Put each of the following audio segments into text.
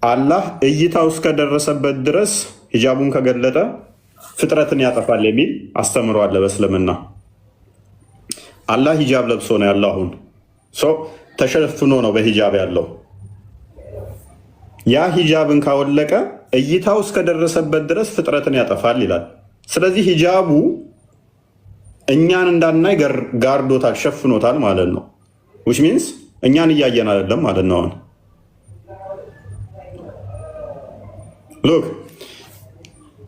አላህ እይታው እስከደረሰበት ድረስ ሂጃቡን ከገለጠ ፍጥረትን ያጠፋል የሚል አስተምሮ አለ በእስልምና። አላህ ሂጃብ ለብሶ ነው ያለው። አሁን ተሸፍኖ ነው በሂጃብ ያለው። ያ ሂጃብን ካወለቀ እይታው እስከደረሰበት ድረስ ፍጥረትን ያጠፋል ይላል። ስለዚህ ሂጃቡ እኛን እንዳናይ ጋርዶታል፣ ሸፍኖታል ማለት ነው። ዊች ሚንስ እኛን እያየን አይደለም ማለት ነው። አሁን ሉክ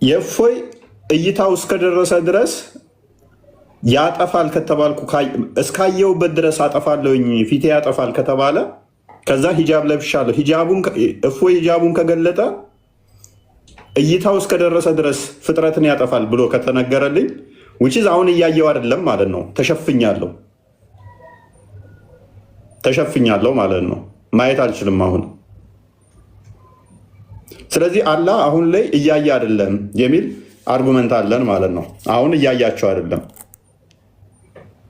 የእፎይ እይታው እስከደረሰ ድረስ ያጠፋል ከተባልኩ እስካየውበት ድረስ አጠፋለሁኝ ፊቴ ያጠፋል ከተባለ ከዛ ሂጃብ ለብሻለሁ እፎይ ሂጃቡን ከገለጠ እይታው እስከደረሰ ድረስ ፍጥረትን ያጠፋል ብሎ ከተነገረልኝ ዊችዝ አሁን እያየው አይደለም ማለት ነው። ተሸፍኛለሁ ማለት ነው። ማየት አልችልም አሁን። ስለዚህ አላህ አሁን ላይ እያየ አይደለም የሚል አርጉመንት አለን ማለት ነው። አሁን እያያቸው አይደለም።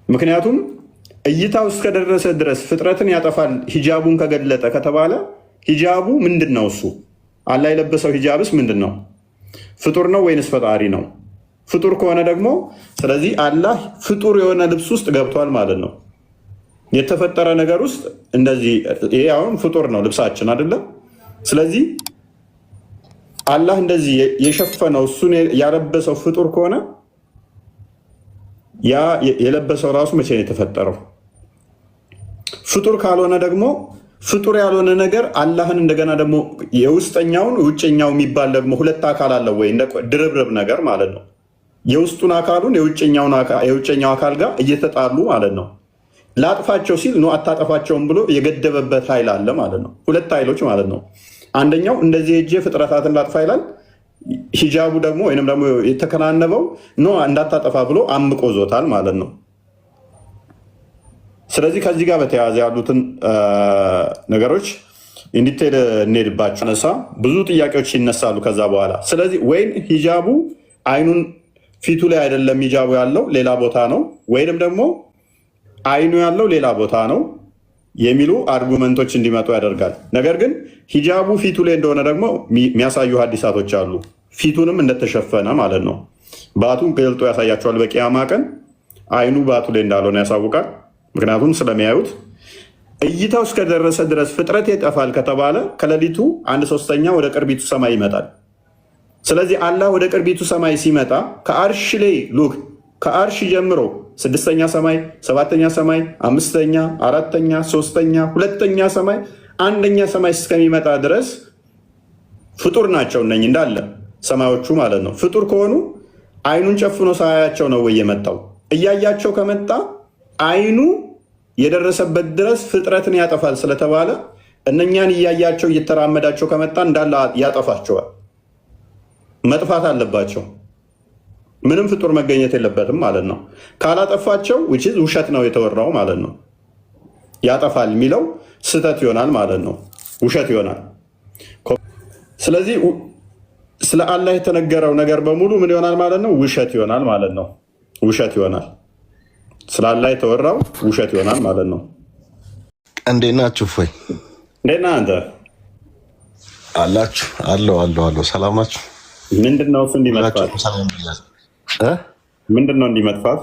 ምክንያቱም እይታው እስከደረሰ ድረስ ፍጥረትን ያጠፋል ሂጃቡን ከገለጠ ከተባለ ሂጃቡ ምንድን ነው? እሱ አላህ የለበሰው ሂጃብስ ምንድን ነው? ፍጡር ነው ወይንስ ፈጣሪ ነው? ፍጡር ከሆነ ደግሞ ስለዚህ አላህ ፍጡር የሆነ ልብስ ውስጥ ገብቷል ማለት ነው። የተፈጠረ ነገር ውስጥ እንደዚህ ይሄ አሁን ፍጡር ነው ልብሳችን አይደለም። ስለዚህ አላህ እንደዚህ የሸፈነው እሱን ያለበሰው ፍጡር ከሆነ ያ የለበሰው ራሱ መቼ ነው የተፈጠረው? ፍጡር ካልሆነ ደግሞ ፍጡር ያልሆነ ነገር አላህን እንደገና ደግሞ የውስጠኛውን ውጭኛው የሚባል ደግሞ ሁለት አካል አለው ወይ? ድርብርብ ነገር ማለት ነው። የውስጡን አካሉን የውጭኛው አካል ጋር እየተጣሉ ማለት ነው። ላጥፋቸው ሲል ነው አታጠፋቸውም ብሎ የገደበበት ኃይል አለ ማለት ነው። ሁለት ኃይሎች ማለት ነው። አንደኛው እንደዚህ ሄጄ ፍጥረታትን ላጥፋ ይላል። ሂጃቡ ደግሞ ወይም ደግሞ የተከናነበው ኖ እንዳታጠፋ ብሎ አምቆ ዞታል ማለት ነው። ስለዚህ ከዚህ ጋር በተያያዘ ያሉትን ነገሮች ኢንዲቴል እንሄድባቸው። ነሳ ብዙ ጥያቄዎች ይነሳሉ ከዛ በኋላ። ስለዚህ ወይም ሂጃቡ አይኑን ፊቱ ላይ አይደለም ሂጃቡ ያለው ሌላ ቦታ ነው፣ ወይንም ደግሞ አይኑ ያለው ሌላ ቦታ ነው የሚሉ አርጉመንቶች እንዲመጡ ያደርጋል። ነገር ግን ሂጃቡ ፊቱ ላይ እንደሆነ ደግሞ የሚያሳዩ ሀዲሳቶች አሉ። ፊቱንም እንደተሸፈነ ማለት ነው። ባቱን ገልጦ ያሳያቸዋል። በቂያማ ቀን አይኑ ባቱ ላይ እንዳልሆነ ያሳውቃል። ምክንያቱም ስለሚያዩት እይታው እስከደረሰ ድረስ ፍጥረት ይጠፋል ከተባለ ከሌሊቱ 1/3 ወደ ቅርቢቱ ሰማይ ይመጣል። ስለዚህ አላህ ወደ ቅርቢቱ ሰማይ ሲመጣ ከአርሽ ላይ ሉክ ከአርሽ ጀምሮ 6ኛ ሰማይ፣ 7ኛ ሰማይ፣ 5ኛ፣ 4ኛ፣ 3ኛ፣ 2ኛ ሰማይ፣ 1ኛ ሰማይ እስከሚመጣ ድረስ ፍጡር ናቸው እነኝህ እንዳለ ሰማዮቹ ማለት ነው። ፍጡር ከሆኑ አይኑን ጨፍኖ ሳያያቸው ነው ወይ የመጣው? እያያቸው ከመጣ አይኑ የደረሰበት ድረስ ፍጥረትን ያጠፋል ስለተባለ እነኛን እያያቸው እየተራመዳቸው ከመጣ እንዳለ ያጠፋቸዋል። መጥፋት አለባቸው። ምንም ፍጡር መገኘት የለበትም ማለት ነው። ካላጠፋቸው ውሸት ነው የተወራው ማለት ነው። ያጠፋል የሚለው ስህተት ይሆናል ማለት ነው። ውሸት ይሆናል። ስለዚህ ስለ አላህ የተነገረው ነገር በሙሉ ምን ይሆናል ማለት ነው? ውሸት ይሆናል ማለት ነው። ውሸት ይሆናል። ስለ አላህ የተወራው ውሸት ይሆናል ማለት ነው። እንዴት ናችሁ? ፎይ እንዴት ነህ አንተ? አላችሁ? አለው። ሰላም ናችሁ? ምንድን ነው እሱ እንዲመጥፋት? ምንድን ነው እንዲመጥፋት?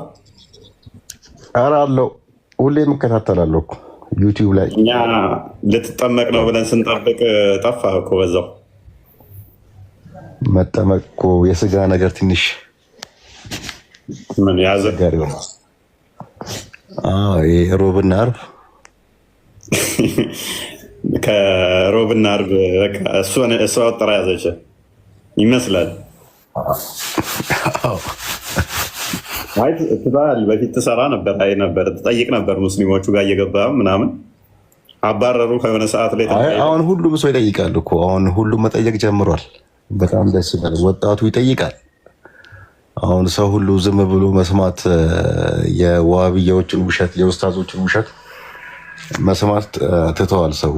ኧረ አለው። ሁሌ የምከታተላለሁ እኮ ዩቲዩብ ላይ። እኛ ልትጠመቅ ነው ብለን ስንጠብቅ ጠፋህ እኮ በዛው። መጠመቅ እኮ የስጋ ነገር ትንሽ ምን ያዘ ጋር ይሆናል። ሮብና አርብ ከሮብና አርብ እሷ ወጠራ ያዘች ይመስላል። በፊት ትሰራ ነበር፣ አይ ነበር ትጠይቅ ነበር ሙስሊሞቹ ጋር እየገባ ምናምን አባረሩ ከሆነ ሰዓት ላይ። አሁን ሁሉም ሰው ይጠይቃል እኮ አሁን ሁሉም መጠየቅ ጀምሯል። በጣም ደስ ይላል። ወጣቱ ይጠይቃል። አሁን ሰው ሁሉ ዝም ብሎ መስማት የዋብያዎችን ውሸት የኡስታዞችን ውሸት መስማት ትተዋል። ሰው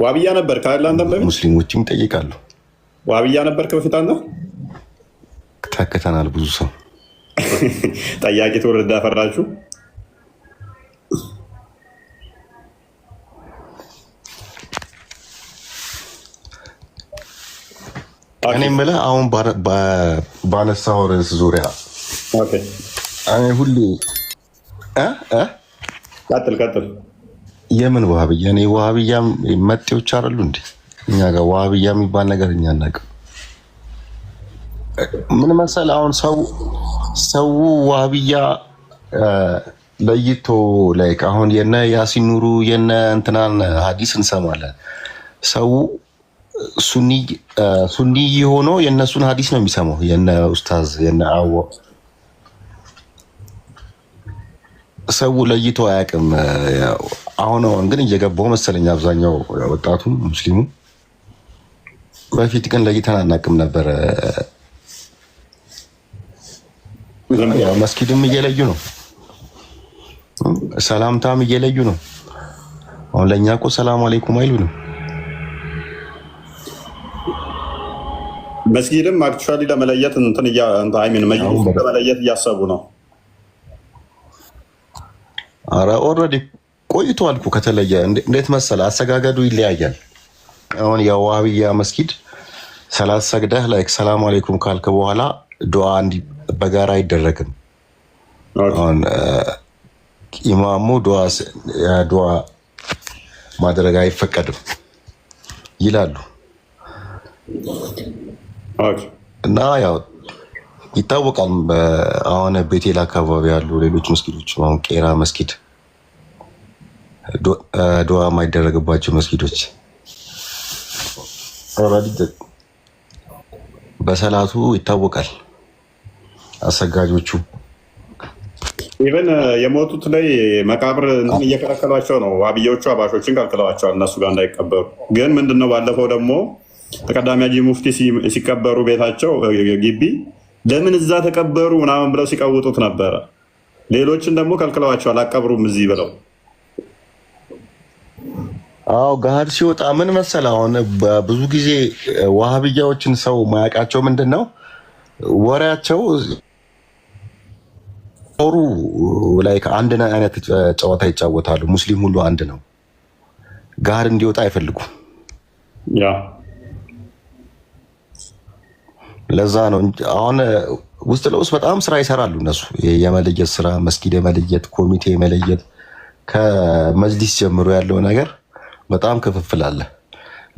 ዋብያ ነበር ካለ አንተ በፊት ሙስሊሞችም ይጠይቃሉ። ዋብያ ነበር ከበፊት አንተ? ተከተናል። ብዙ ሰው ጠያቂ ትውልድ አፈራችሁ። እኔ የምልህ አሁን ባነሳው ርዕስ ዙሪያ እኔ ሁሌ ቀጥል። የምን ዋሃብያ? እኔ ዋሃብያ መጤዎች አይደሉ እንዴ? እኛ ጋር ዋሃብያ የሚባል ነገር እኛ አናውቅም። ምን መሰለህ አሁን ሰው ዋሃብያ ለይቶ ላይክ አሁን የነ ያሲን ኑሩ የነ እንትናን ሀዲስ እንሰማለን። ሰው ሱኒ ሆኖ የነሱን ሀዲስ ነው የሚሰማው። የነ ኡስታዝ የነ አዎ ሰው ለይቶ አያውቅም። አሁን ግን እየገባው መሰለኝ አብዛኛው ወጣቱም ሙስሊሙ። በፊት ግን ለይተን አናውቅም ነበር። መስጊድም እየለዩ ነው፣ ሰላምታም እየለዩ ነው። አሁን ለእኛ እኮ ሰላም አለይኩም አይሉንም። መስጊድም አክቹዋሊ ለመለየት ለመለየት እያሰቡ ነው። አረ ኦልሬዲ ቆይቷል እኮ ከተለየ። እንዴት መሰለ አሰጋገዱ ይለያያል። አሁን የዋሃብያ መስጊድ ሰላት ሰግደህ ላይክ ሰላም አለይኩም ካልክ በኋላ ዱዓ በጋራ አይደረግም። አሁን ኢማሙ ዱዓ ማድረግ አይፈቀድም ይላሉ። እና ያው ይታወቃል። አሁን ቤቴል አካባቢ ያሉ ሌሎች መስጊዶች አሁን ቄራ መስጊድ ዱዓ የማይደረግባቸው መስጊዶች በሰላቱ ይታወቃል። አሰጋጆቹ ኢቨን የሞቱት ላይ መቃብር እየከለከሏቸው ነው። ዋሃብያዎቹ አባሾችን ከልክለዋቸዋል እነሱ ጋር እንዳይቀበሩ። ግን ምንድነው ባለፈው ደግሞ ተቀዳሚ ሀጂ ሙፍቲ ሲቀበሩ ቤታቸው ግቢ ለምን እዛ ተቀበሩ ምናምን ብለው ሲቀውጡት ነበረ። ሌሎችን ደግሞ ከልክለዋቸዋል፣ አቀብሩም እዚህ ብለው። አዎ ገሃድ ሲወጣ ምን መሰለ አሁን ብዙ ጊዜ ዋሃብያዎችን ሰው ማያውቃቸው ምንድን ነው ወሬያቸው ጦሩ ላይ አንድ አይነት ጨዋታ ይጫወታሉ። ሙስሊም ሁሉ አንድ ነው። ገሃድ እንዲወጣ አይፈልጉም። ለዛ ነው አሁን ውስጥ ለውስጥ በጣም ስራ ይሰራሉ እነሱ። የመለየት ስራ፣ መስጊድ የመለየት ኮሚቴ የመለየት ከመጅሊስ ጀምሮ ያለው ነገር በጣም ክፍፍል አለ።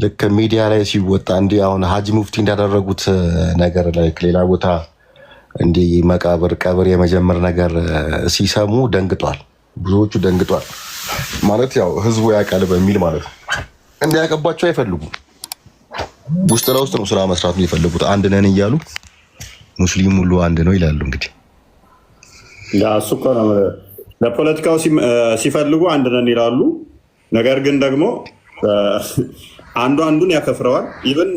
ልክ ሚዲያ ላይ ሲወጣ እንዲህ አሁን ሀጂ ሙፍቲ እንዳደረጉት ነገር ላይ ሌላ ቦታ እንዲህ መቃብር ቀብር የመጀመር ነገር ሲሰሙ ደንግጧል። ብዙዎቹ ደንግጧል ማለት ያው ህዝቡ ያውቃል በሚል ማለት ነው። እንዲያቀባቸው አይፈልጉም። ውስጥ ለውስጥ ነው ስራ መስራት የሚፈልጉት። አንድ ነን እያሉ ሙስሊም ሁሉ አንድ ነው ይላሉ። እንግዲህ እሱ እኮ ነው ለፖለቲካው ሲፈልጉ አንድ ነን ይላሉ። ነገር ግን ደግሞ አንዱ አንዱን ያከፍረዋል። ኢቨን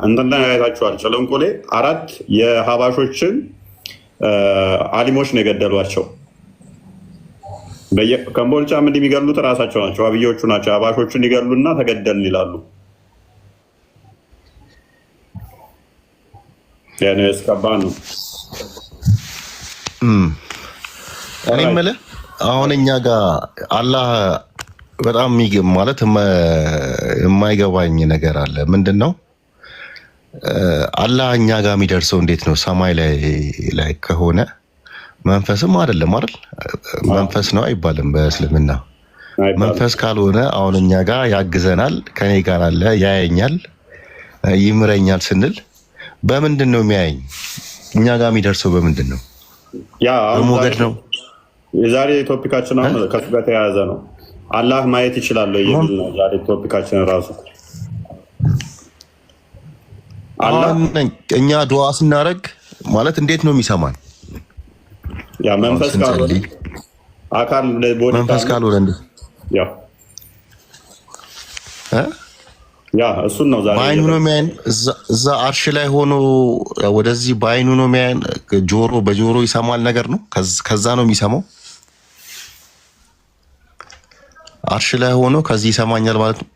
እንትና ያይታችኋል። ጨለንቆሌ 4 የሀባሾችን አሊሞች ነው የገደሏቸው። ከምቦልጫም እንዲህ የሚገሉት እራሳቸው ናቸው፣ ዋሃብያዎቹ ናቸው። ሀባሾቹን ይገሉና ተገደልን ይላሉ። ያስቀባ ነው። እኔ የምልህ አሁን እኛ ጋር አላህ በጣም ማለት የማይገባኝ ነገር አለ። ምንድን ነው አላህ እኛ ጋር የሚደርሰው እንዴት ነው? ሰማይ ላይ ከሆነ መንፈስም አይደለም አይደል? መንፈስ ነው አይባልም በእስልምና። መንፈስ ካልሆነ አሁን እኛ ጋር ያግዘናል፣ ከኔ ጋር አለ፣ ያየኛል፣ ይምረኛል ስንል በምንድን ነው የሚያየኝ? እኛ ጋር የሚደርሰው በምንድን ነው? በሞገድ ነው። የዛሬ ቶፒካችን አሁን ከሱ ጋር ተያያዘ ነው። አላህ ማየት ይችላል የሚል ነው ዛሬ ቶፒካችን ራሱ። እኛ ዱዓ ስናደርግ ማለት እንዴት ነው የሚሰማን? ያ መንፈስ ካልሆነ አካል መንፈስ ካልሆነ እንዴ? ያ እሱን ነው ዛሬ በአይኑ ነው የሚያየን። እዛ አርሽ ላይ ሆኖ ወደዚህ በአይኑ ነው የሚያየን። በጆሮ ይሰማል ነገር ነው። ከዛ ነው የሚሰማው። አርሽ ላይ ሆኖ ከዚህ ይሰማኛል ማለት ነው።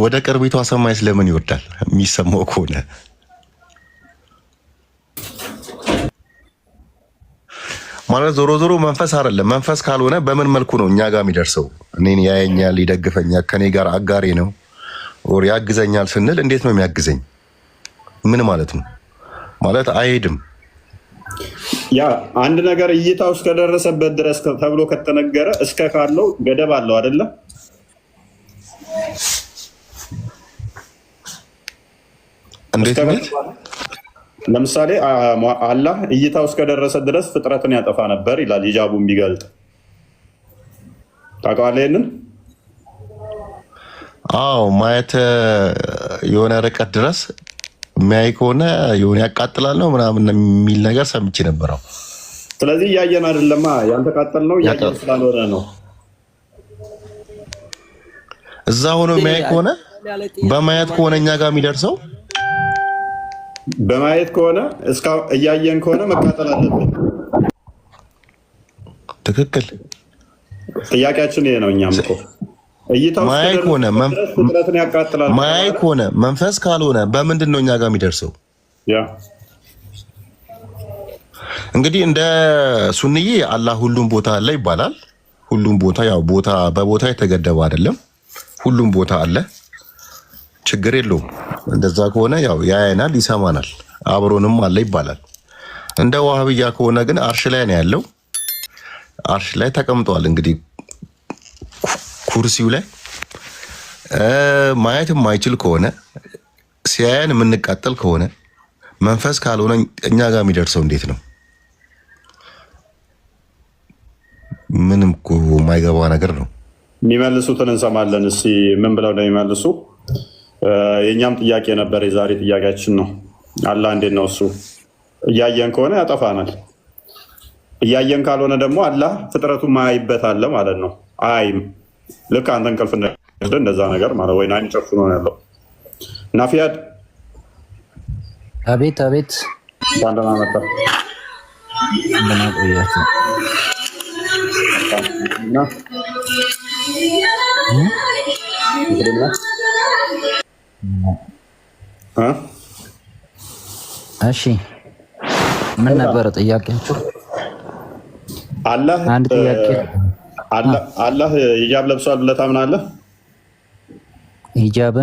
ወደ ቅርቢቷ ሰማይ ስለምን ይወርዳል? የሚሰማው ከሆነ ማለት ዞሮ ዞሮ መንፈስ አይደለም። መንፈስ ካልሆነ በምን መልኩ ነው እኛ ጋር የሚደርሰው? እኔን ያየኛል፣ ይደግፈኛል፣ ከኔ ጋር አጋሬ ነው ኦር ያግዘኛል ስንል እንዴት ነው የሚያግዘኝ? ምን ማለት ነው? ማለት አይሄድም። ያ አንድ ነገር እይታው እስከደረሰበት ድረስ ተብሎ ከተነገረ እስከ ካለው ገደብ አለው አይደለ? እንዴት ነው? ለምሳሌ አላህ እይታው እስከደረሰ ድረስ ፍጥረትን ያጠፋ ነበር ይላል ሂጃቡ የሚገልጥ ታውቀዋለህ ይሄንን? አዎ ማየት የሆነ ርቀት ድረስ የሚያይ ከሆነ የሆነ ያቃጥላል ነው ምናምን የሚል ነገር ሰምቼ ነበረው። ስለዚህ እያየን አይደለማ፣ ያልተቃጠል ነው እያየን ስላልሆነ ነው። እዛ ሆኖ የሚያይ ከሆነ በማየት ከሆነ እኛ ጋር የሚደርሰው በማየት ከሆነ እስካሁን እያየን ከሆነ መቃጠል አለብን። ትክክል። ጥያቄያችን ይሄ ነው። እኛም እኮ ማየት ከሆነ መንፈስ ካልሆነ በምንድን ነው እኛ ጋር የሚደርሰው? ያ እንግዲህ እንደ ሱንዬ አላህ ሁሉም ቦታ አለ ይባላል። ሁሉም ቦታ ያው ቦታ በቦታ የተገደበ አይደለም። ሁሉም ቦታ አለ፣ ችግር የለውም። እንደዛ ከሆነ ያው ያየናል፣ ይሰማናል፣ አብሮንም አለ ይባላል። እንደ ዋህብያ ከሆነ ግን አርሽ ላይ ነው ያለው። አርሽ ላይ ተቀምጧል። እንግዲህ ኩርሲው ላይ ማየት የማይችል ከሆነ ሲያየን የምንቃጠል ከሆነ መንፈስ ካልሆነ እኛ ጋር የሚደርሰው እንዴት ነው? ምንም እኮ የማይገባ ነገር ነው። የሚመልሱትን እንሰማለን። እስኪ ምን ብለው ነው የሚመልሱ? የእኛም ጥያቄ ነበር፣ የዛሬ ጥያቄያችን ነው። አላህ እንዴት ነው እሱ እያየን ከሆነ ያጠፋናል፣ እያየን ካልሆነ ደግሞ አላህ ፍጥረቱ ማያይበት አለ ማለት ነው። አይም ልክ አንተ እንቅልፍ እንደዛ ነገር ማለት ወይ አይን ጨፍኖ ነው ያለው። ናፊያድ አቤት አቤት፣ ባንደና መጣ እንደና ቆያችሁ እና እሺ ምን ነበር ጥያቄያችሁ? አላህ አንድ ጥያቄ አላህ ሂጃብ ለብሷል ብለህ ታምናለህ? ሂጃብ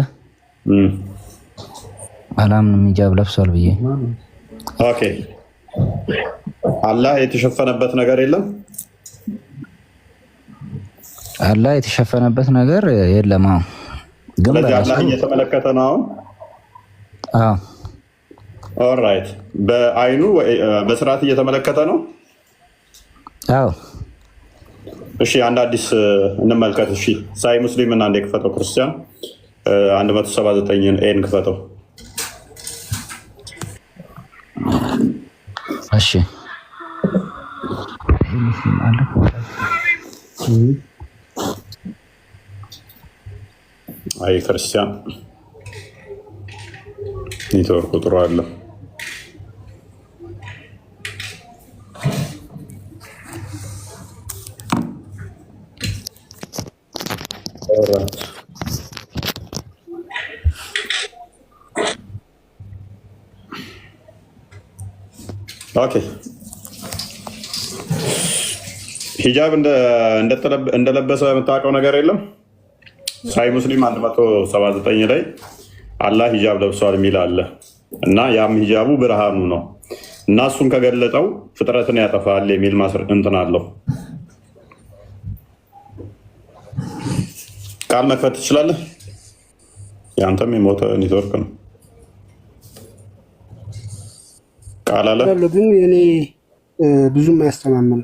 አላምንም ሂጃብ ለብሷል ብዬ። ኦኬ አላህ የተሸፈነበት ነገር የለም? አላህ የተሸፈነበት ነገር የለም። አዎ ግን አላህ እየተመለከተ ነው አሁን። አዎ ኦልራይት። በአይኑ በስርዓት እየተመለከተ ነው። አዎ እሺ አንድ አዲስ እንመልከት። እሺ ሳይ ሙስሊም እና አንዴ ክፈተው ክርስቲያን 179 ኤን ክፈተው። እሺ አይ ክርስቲያን ኔትወርክ ጥሩ አለ። ኦኬ ሂጃብ እንደለበሰ የምታውቀው ነገር የለም? ሳይ ሙስሊም 179 ላይ አላህ ሂጃብ ለብሷል የሚል አለ እና ያም ሂጃቡ ብርሃኑ ነው እና እሱን ከገለጠው ፍጥረትን ያጠፋል የሚል እንትን አለው። ቃል መክፈት ትችላለህ? ያንተም የሞተ ኔትወርክ ነው። ቃል አለ ግን የኔ ብዙም አያስተማምንም።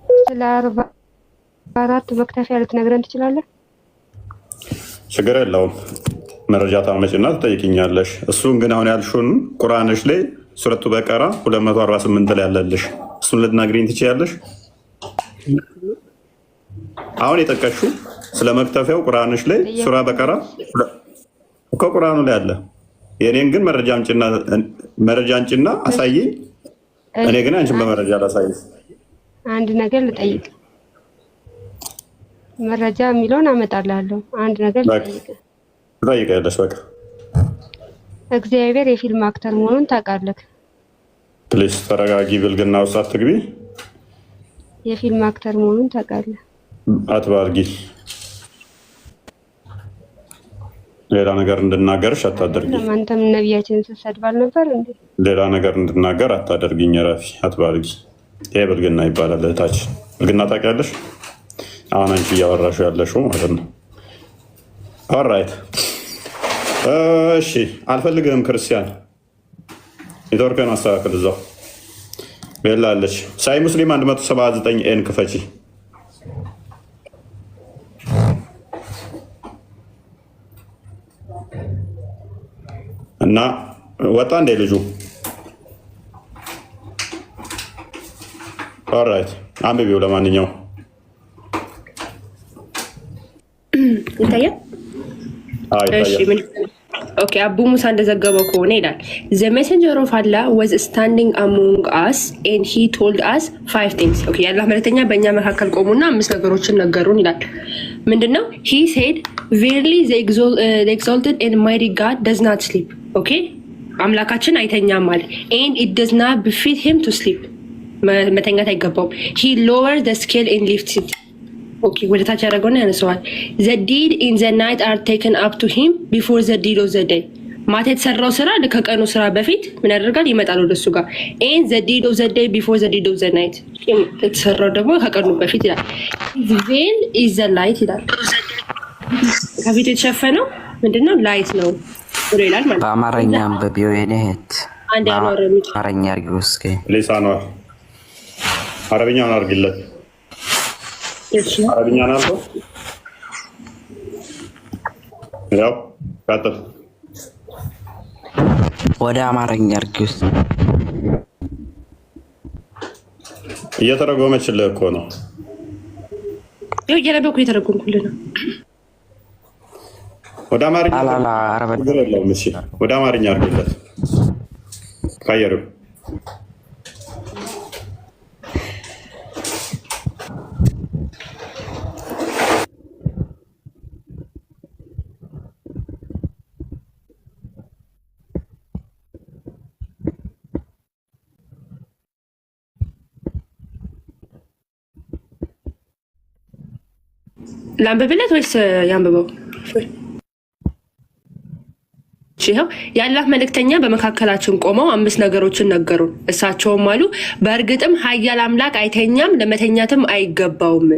ስለ 44 መክተፊያ ልትነግረን ትችላለህ? ችግር የለውም። መረጃ ታመጭና ትጠይቅኛለሽ። እሱን ግን አሁን ያልሽውን ቁርአንሽ ላይ ሱረቱ በቀራ 248 ላይ ያለልሽ እሱን ልትነግሪኝ ትችያለሽ? አሁን የጠቀሽው ስለ መክተፊያው ቁርአንሽ ላይ ሱራ በቀራ እኮ ቁርአኑ ላይ አለ። የኔን ግን መረጃ አንጭና አሳይኝ። እኔ ግን አንቺን በመረጃ ላሳይ። አንድ ነገር ልጠይቅ። መረጃ የሚለውን አመጣልሃለሁ። አንድ ነገር ትጠይቂያለሽ። በቃ እግዚአብሔር የፊልም አክተር መሆኑን ታውቃለህ? ፕሊስ ተረጋጊ። ብልግና ውስጥ አትግቢ። የፊልም አክተር መሆኑን ታውቃለህ? አትባርጊ። ሌላ ነገር እንድናገርሽ አታደርጊ። አንተም ነቢያችንን ስትሰድባል ነበር እንዴ? ሌላ ነገር እንድናገር አታደርጊኝ። ረፊ አትባርጊ። ይሄ ብልግና ይባላል። እህታችን ብልግና ታውቂያለሽ? አሁን አንቺ እያወራሽው ያለሽው ማለት ነው። ኦራይት እሺ። አልፈልግህም ክርስቲያን። ኔትወርክን አስተካክል። እዛው ቤላለች። ሳይ ሙስሊም 179 ኤን ክፈቺ እና ወጣ እንደ ልጁ። ኦራይት አንብቢው። ለማንኛውም ይታያል። ኦኬ አቡ ሙሳ እንደዘገበው ከሆነ ይላል the messenger of Allah was standing among us and he told us 5 things። ኦኬ ያላህ መልእክተኛ በእኛ መካከል ቆሙና 5 ነገሮችን ነገሩን ይላል። ምንድነው? he said verily the exalted and mighty God does not sleep። ኦኬ አምላካችን አይተኛም ማለት and it does not befit him to sleep። መተኛት አይገባውም። he lowered the scale and lifted it። ኦኬ ወደ ታች ያደረገውና ያነሰዋል። the deed in the night are taken up to him before the deed of the day። ማታ የተሰራው ስራ ከቀኑ ስራ በፊት ምን ያደርጋል? ይመጣል ወደሱ ጋር። and the deed of the day before the deed of the night። የተሰራው ደግሞ ከቀኑ በፊት ይላል። his veil is the light ይላል። ከፊቱ የተሸፈነው ምንድነው? ላይት ነው ብሎ ይላል ማለት ነው። በአማርኛ አንብቢው የኔ እህት። አንድ አማርኛ አድርጊው እስኪ። ሊሳኗ አረብኛውን አድርጊለት። አረብኛ ናልከው? ያው ቀጥል። ወደ አማርኛ አድርጊው። እየተረጎመችልህ እኮ ነው። ይኸው እያነበብኩ እየተረጎምኩልህ ነው። ወደ አማርኛ የለውም። እሺ ወደ አማርኛ አድርግለት። ቀየሩ። ላንብብለት ወይስ ያንብበው? ይኸው የአላህ መልእክተኛ በመካከላችን ቆመው 5 ነገሮችን ነገሩን። እሳቸውም አሉ በእርግጥም ኃያል አምላክ አይተኛም፣ ለመተኛትም አይገባውም።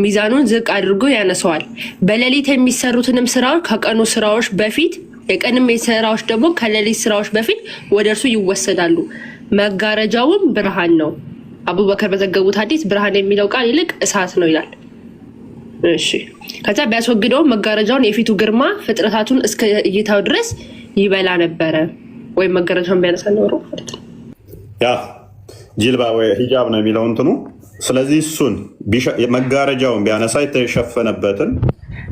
ሚዛኑን ዝቅ አድርጎ ያነሰዋል። በሌሊት የሚሰሩትንም ስራዎች ከቀኑ ስራዎች በፊት፣ የቀንም ስራዎች ደግሞ ከሌሊት ስራዎች በፊት ወደ እርሱ ይወሰዳሉ። መጋረጃውም ብርሃን ነው። አቡበከር በዘገቡት ሐዲስ ብርሃን የሚለው ቃል ይልቅ እሳት ነው ይላል። እሺ ከዛ ቢያስወግደው መጋረጃውን የፊቱ ግርማ ፍጥረታቱን እስከ እይታው ድረስ ይበላ ነበረ። ወይም መጋረጃውን ቢያነሳ ኖሮ ማለት ነው። ያ ጅልባ ወይ ሂጃብ ነው የሚለው እንትኑ። ስለዚህ እሱን መጋረጃውን ቢያነሳ የተሸፈነበትን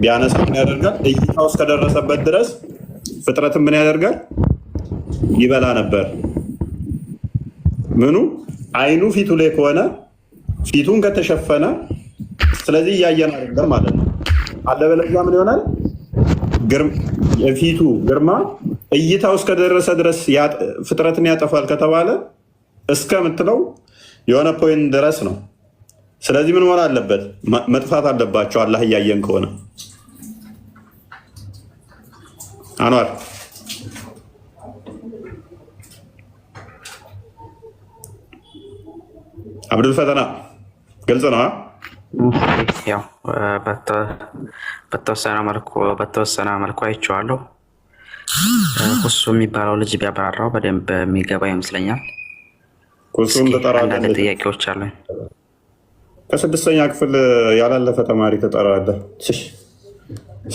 ቢያነሳ ምን ያደርጋል? እይታው እስከደረሰበት ድረስ ፍጥረትን ምን ያደርጋል? ይበላ ነበር። ምኑ አይኑ ፊቱ ላይ ከሆነ ፊቱን ከተሸፈነ ስለዚህ እያየን አይደለም ማለት ነው። አለበለዚያ ምን ይሆናል? የፊቱ ግርማ እይታው እስከደረሰ ድረስ ፍጥረትን ያጠፋል ከተባለ እስከምትለው የሆነ ፖይንት ድረስ ነው። ስለዚህ ምን መሆን አለበት? መጥፋት አለባቸው። አላህ እያየን ከሆነ አንዋር አብዱል ፈተና ግልጽ ነው። ያው በተወሰነ መልኩ አይቼዋለሁ። ኩሱ የሚባለው ልጅ ቢያብራራው በደንብ የሚገባ ይመስለኛል። ኩሱም አንዳንድ ጥያቄዎች አሉኝ። ከ6ኛ ክፍል ያላለፈ ተማሪ ተጠራለህ።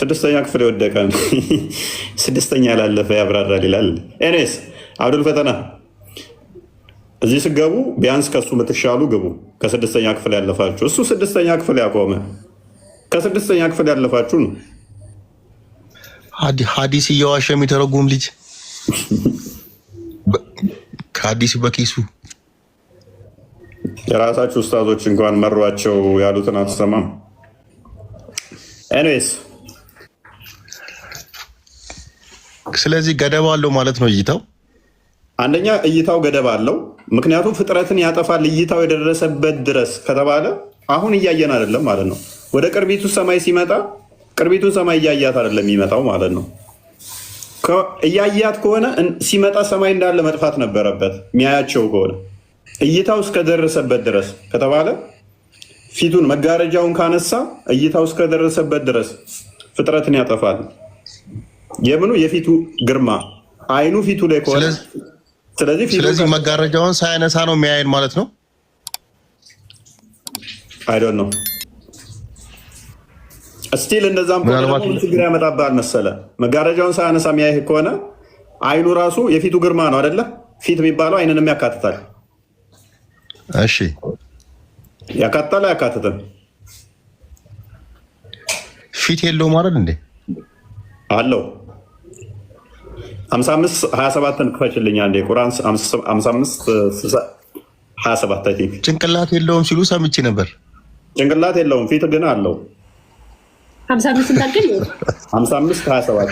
6ኛ ክፍል የወደቀ 6ኛ ያላለፈ ያብራራል ይላል። ኤኔስ አብዱል ፈተና እዚህ ስገቡ ቢያንስ ከሱ የምትሻሉ ግቡ። ከ6ኛ ክፍል ያለፋችሁ እሱ 6ኛ ክፍል ያቆመ ከ6ኛ ክፍል ያለፋችሁ ነው። ሀዲስ እየዋሸ የሚተረጉም ልጅ ከሀዲስ በኪሱ የራሳችሁ ኡስታዞች እንኳን መሯቸው ያሉትን አትሰማም። ኤኒዌይስ ስለዚህ ገደብ አለው ማለት ነው እይታው። አንደኛ እይታው ገደብ አለው። ምክንያቱም ፍጥረትን ያጠፋል እይታው የደረሰበት ድረስ ከተባለ አሁን እያየን አይደለም ማለት ነው። ወደ ቅርቢቱ ሰማይ ሲመጣ ቅርቢቱ ሰማይ እያያት አይደለም የሚመጣው ማለት ነው። እያያት ከሆነ ሲመጣ ሰማይ እንዳለ መጥፋት ነበረበት። የሚያያቸው ከሆነ እይታው እስከደረሰበት ድረስ ከተባለ ፊቱን መጋረጃውን ካነሳ እይታው እስከደረሰበት ድረስ ፍጥረትን ያጠፋል። የምኑ የፊቱ ግርማ አይኑ ፊቱ ላይ ከሆነ ስለዚህ መጋረጃውን ሳያነሳ ነው የሚያየን ማለት ነው። አይ ዶንት ኖ እስቲል እንደዛም ችግር ያመጣብሃል መሰለ። መጋረጃውን ሳያነሳ የሚያይህ ከሆነ አይኑ ራሱ የፊቱ ግርማ ነው አይደለ? ፊት የሚባለው አይንንም ያካትታል። እሺ ያካትታል አያካትትም? ፊት የለውም አይደል እንዴ? አለው። 55:27 ክፈችልኝ አንዴ። ቁርአን 55:27 አይ ቲንክ። ጭንቅላት የለውም ሲሉ ሰምቼ ነበር። ጭንቅላት የለውም ፊት ግን አለው። 55:27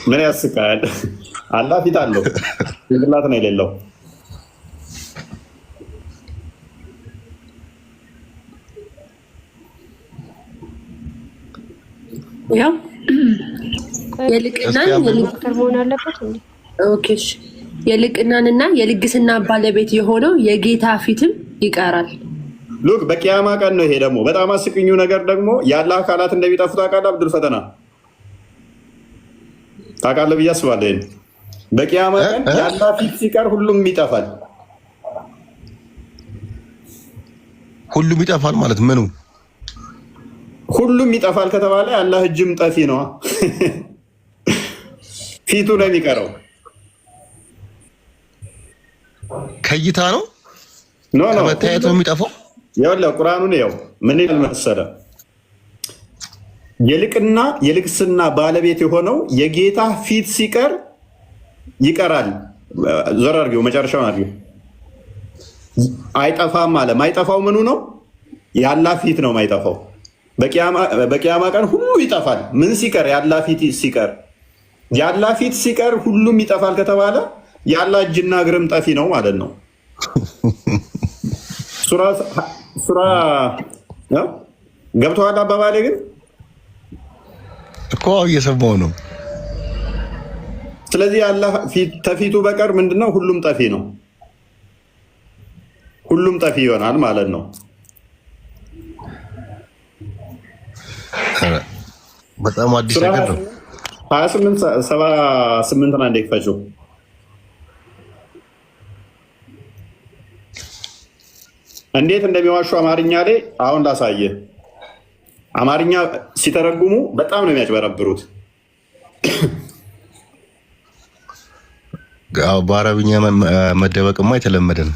ምን ያስቃል? አላህ ፊት አለው ጭንቅላት ነው የሌለው። ያው የልቅናንና የልግስና ባለቤት የሆነው የጌታ ፊትም ይቀራል። ሉክ በቂያማ ቀን ነው። ይሄ ደግሞ በጣም አስቂኙ ነገር ደግሞ ያለ አካላት እንደሚጠፉ ታውቃለህ። አብዱል ፈተና ታውቃለህ ብዬ አስባለሁ። በቂያማ ቀን ያለ ፊት ሲቀር ሁሉም ይጠፋል። ሁሉም ይጠፋል ማለት ምኑ? ሁሉም ይጠፋል ከተባለ ያላህ እጅም ጠፊ ነው። ፊቱ ነው የሚቀረው። ከይታ ነው ኖ ከመታየት ነው የሚጠፋው። ይኸውልህ ቁርአኑን ይኸው ምን ይላል መሰለህ? የልቅና የልግስና ባለቤት የሆነው የጌታ ፊት ሲቀር ይቀራል። ዞር አድርጊው፣ መጨረሻውን አድርጊው። አይጠፋም አለ። ማይጠፋው ምኑ ነው? ያላህ ፊት ነው ማይጠፋው። በቂያማ ቀን ሁሉ ይጠፋል። ምን ሲቀር? ያላ ፊት ሲቀር። ያላ ፊት ሲቀር ሁሉም ይጠፋል ከተባለ ያላ እጅና እግርም ጠፊ ነው ማለት ነው። ሱራ ገብተዋል አባባሌ ግን እኮ እየሰማሁ ነው። ስለዚህ ያላ ተፊቱ በቀር ምንድነው? ሁሉም ጠፊ ነው። ሁሉም ጠፊ ይሆናል ማለት ነው። በጣም አዲስ ነገር ነው። 28:78 አንዴ ክፈችው። እንዴት እንደሚዋሹ አማርኛ ላይ አሁን ላሳየህ። አማርኛ ሲተረጉሙ በጣም ነው የሚያጭበረብሩት። በአረብኛ መደበቅማ የተለመደ ነው።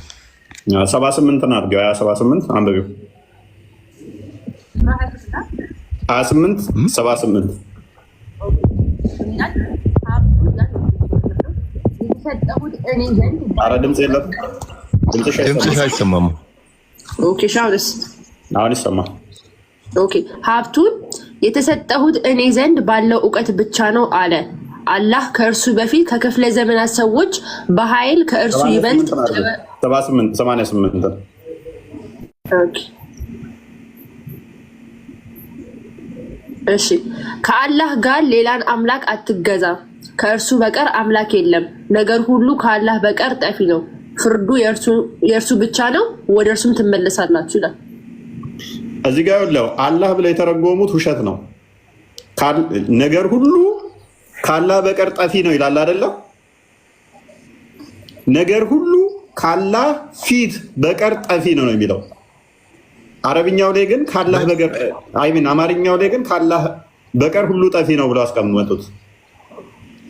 78 አድርገው 78 አንብቢው። 28:78 ኧረ ድምፅ የለም። ድምፅሽ አይሰማም። አሁን ይሰማል። ሀብቱን የተሰጠሁት እኔ ዘንድ ባለው እውቀት ብቻ ነው አለ አላህ። ከእርሱ በፊት ከክፍለ ዘመናት ሰዎች በኃይል ከእርሱ ይበልጥ 88 እሺ። ከአላህ ጋር ሌላን አምላክ አትገዛ፣ ከእርሱ በቀር አምላክ የለም። ነገር ሁሉ ከአላህ በቀር ጠፊ ነው፣ ፍርዱ የእርሱ ብቻ ነው፣ ወደ እርሱም ትመለሳላችሁ ይላል። እዚህ ጋር ያለው አላህ ብለው የተረጎሙት ውሸት ነው። ነገር ሁሉ ከአላህ በቀር ጠፊ ነው ይላል አይደለም? ነገር ሁሉ ከአላህ ፊት በቀር ጠፊ ነው ነው የሚለው። አረብኛው ላይ ግን ካላህ በቀር አይሚን አማርኛው ላይ ግን ካላህ በቀር ሁሉ ጠፊ ነው ብለው አስቀምጡት።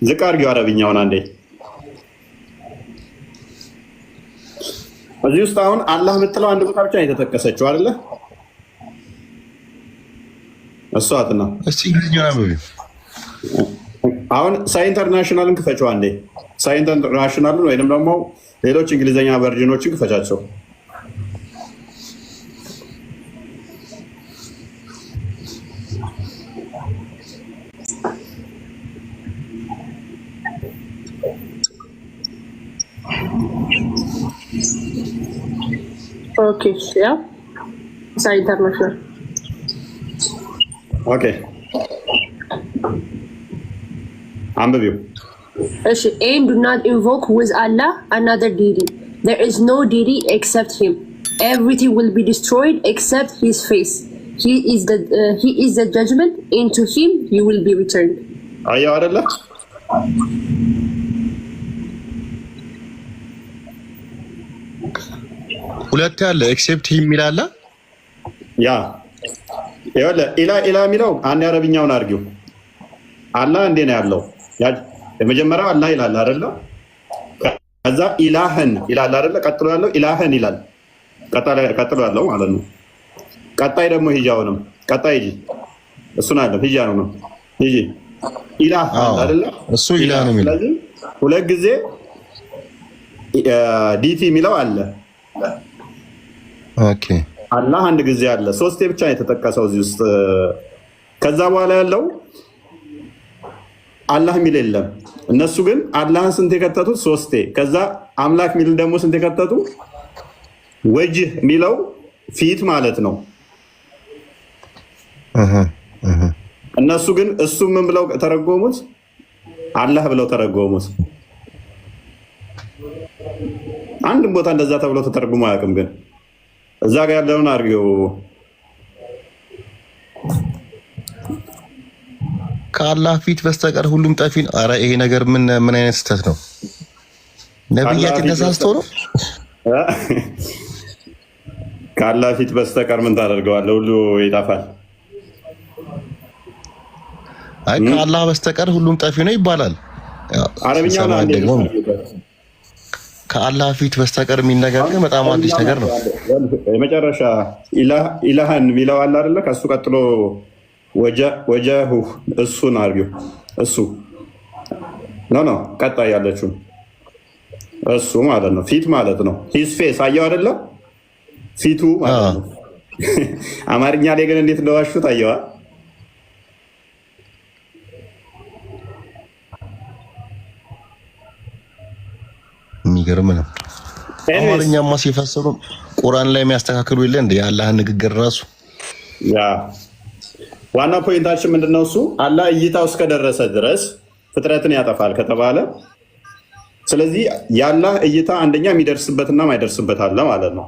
ዝቅ አድርጊው አረብኛውን አንዴ። እዚህ ውስጥ አሁን አላህ የምትለው አንድ ቦታ ብቻ ነው የተጠቀሰችው አይደለ? እሷት ነው። እስቲ እንግሊዝኛ ነው። አሁን ሳይ ኢንተርናሽናልን ክፈችው አንዴ። ሳይ ኢንተርናሽናልን ወይንም ደግሞ ሌሎች እንግሊዝኛ ቨርዥኖችን ክፈቻቸው። ኦኬ ያ Star International. Okay. አንብቢው። And do not invoke with Allah another deity. There is no deity except Him. Everything will be destroyed except His face. He is the judgment. Into Him you will be returned. አየው አይደለ? ሁለት ያለ ኤክሴፕት ሂም ይላል። ያ ይኸውልህ ኢላ የሚለው አንድ አረብኛውን አድርጊው። አላህ እንዴ ነው ያለው? የመጀመሪያው አላህ ይላል አይደለ? ከዛ ኢላህን ይላል አይደለ? ቀጥሎ ያለው ኢላህን ይላል። ቀጥሎ ያለው ማለት ነው። ቀጣይ ደግሞ ሂጃውንም ቀጣይ ሂጂ እሱን አለ ሂጃ ነው ሂጂ ኢላህ አይደለ? እሱ ኢላህ ነው የሚለው። ስለዚህ ሁለት ጊዜ ዲቲ የሚለው አለ። ኦኬ አላህ አንድ ጊዜ አለ። ሶስቴ ብቻ ነው የተጠቀሰው እዚህ ውስጥ። ከዛ በኋላ ያለው አላህ የሚል የለም። እነሱ ግን አላህን ስንት የከተቱት? ሶስቴ። ከዛ አምላክ የሚል ደግሞ ስንት የከተቱ? ወጅህ የሚለው ፊት ማለት ነው። እነሱ ግን እሱ ምን ብለው ተረጎሙት? አላህ ብለው ተረጎሙት። አንድም ቦታ እንደዛ ተብሎ ተተርጉሞ አያውቅም። ግን እዛ ጋር ያለውን አድርገው ከአላህ ፊት በስተቀር ሁሉም ጠፊ ነው። ኧረ ይሄ ነገር ምን አይነት ስህተት ነው? ነብያችን ተሳስቶ ነው? ከአላህ ፊት በስተቀር ምን ታደርገዋለህ? ሁሉ ይጠፋል። አይ ከአላህ በስተቀር ሁሉም ጠፊ ነው ይባላል። አረብኛው ነው። ከአላህ ፊት በስተቀር የሚነገር ግን በጣም አዲስ ነገር ነው። የመጨረሻ ኢላህን የሚለው አለ አይደለ? ከሱ ቀጥሎ ወጀሁ እሱን አርጊው። እሱ ኖ ቀጣይ ያለችው እሱ ማለት ነው። ፊት ማለት ነው። ሂዝ ፌስ አየው አይደለ? ፊቱ ማለት ነው። አማርኛ ላይ ግን እንዴት እንደዋሹት አየዋ። የሚገርም ነው። አማርኛማ ሲፈስሩ ቁርአን ላይ የሚያስተካክሉ የለ እንደ የአላህን ንግግር ራሱ። ያ ዋና ፖይንታችን ምንድነው? እሱ አላህ እይታው እስከደረሰ ድረስ ፍጥረትን ያጠፋል ከተባለ፣ ስለዚህ የአላህ እይታ አንደኛ የሚደርስበትና ማይደርስበት አለ ማለት ነው።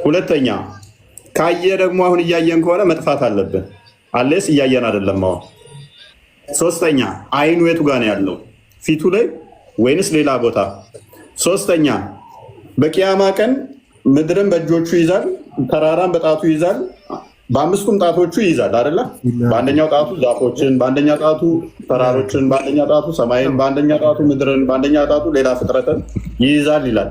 ሁለተኛ ካየ ደግሞ አሁን እያየን ከሆነ መጥፋት አለብን። አለስ እያየን አይደለም አሁን። ሶስተኛ አይኑ የቱ ጋር ነው ያለው? ፊቱ ላይ ወይንስ ሌላ ቦታ? ሶስተኛ በቂያማ ቀን ምድርን በእጆቹ ይይዛል፣ ተራራን በጣቱ ይይዛል፣ በአምስቱም ጣቶቹ ይይዛል አይደለ? በአንደኛው ጣቱ ዛፎችን፣ በአንደኛው ጣቱ ተራሮችን፣ በአንደኛው ጣቱ ሰማይን፣ በአንደኛው ጣቱ ምድርን፣ በአንደኛው ጣቱ ሌላ ፍጥረትን ይይዛል ይላል።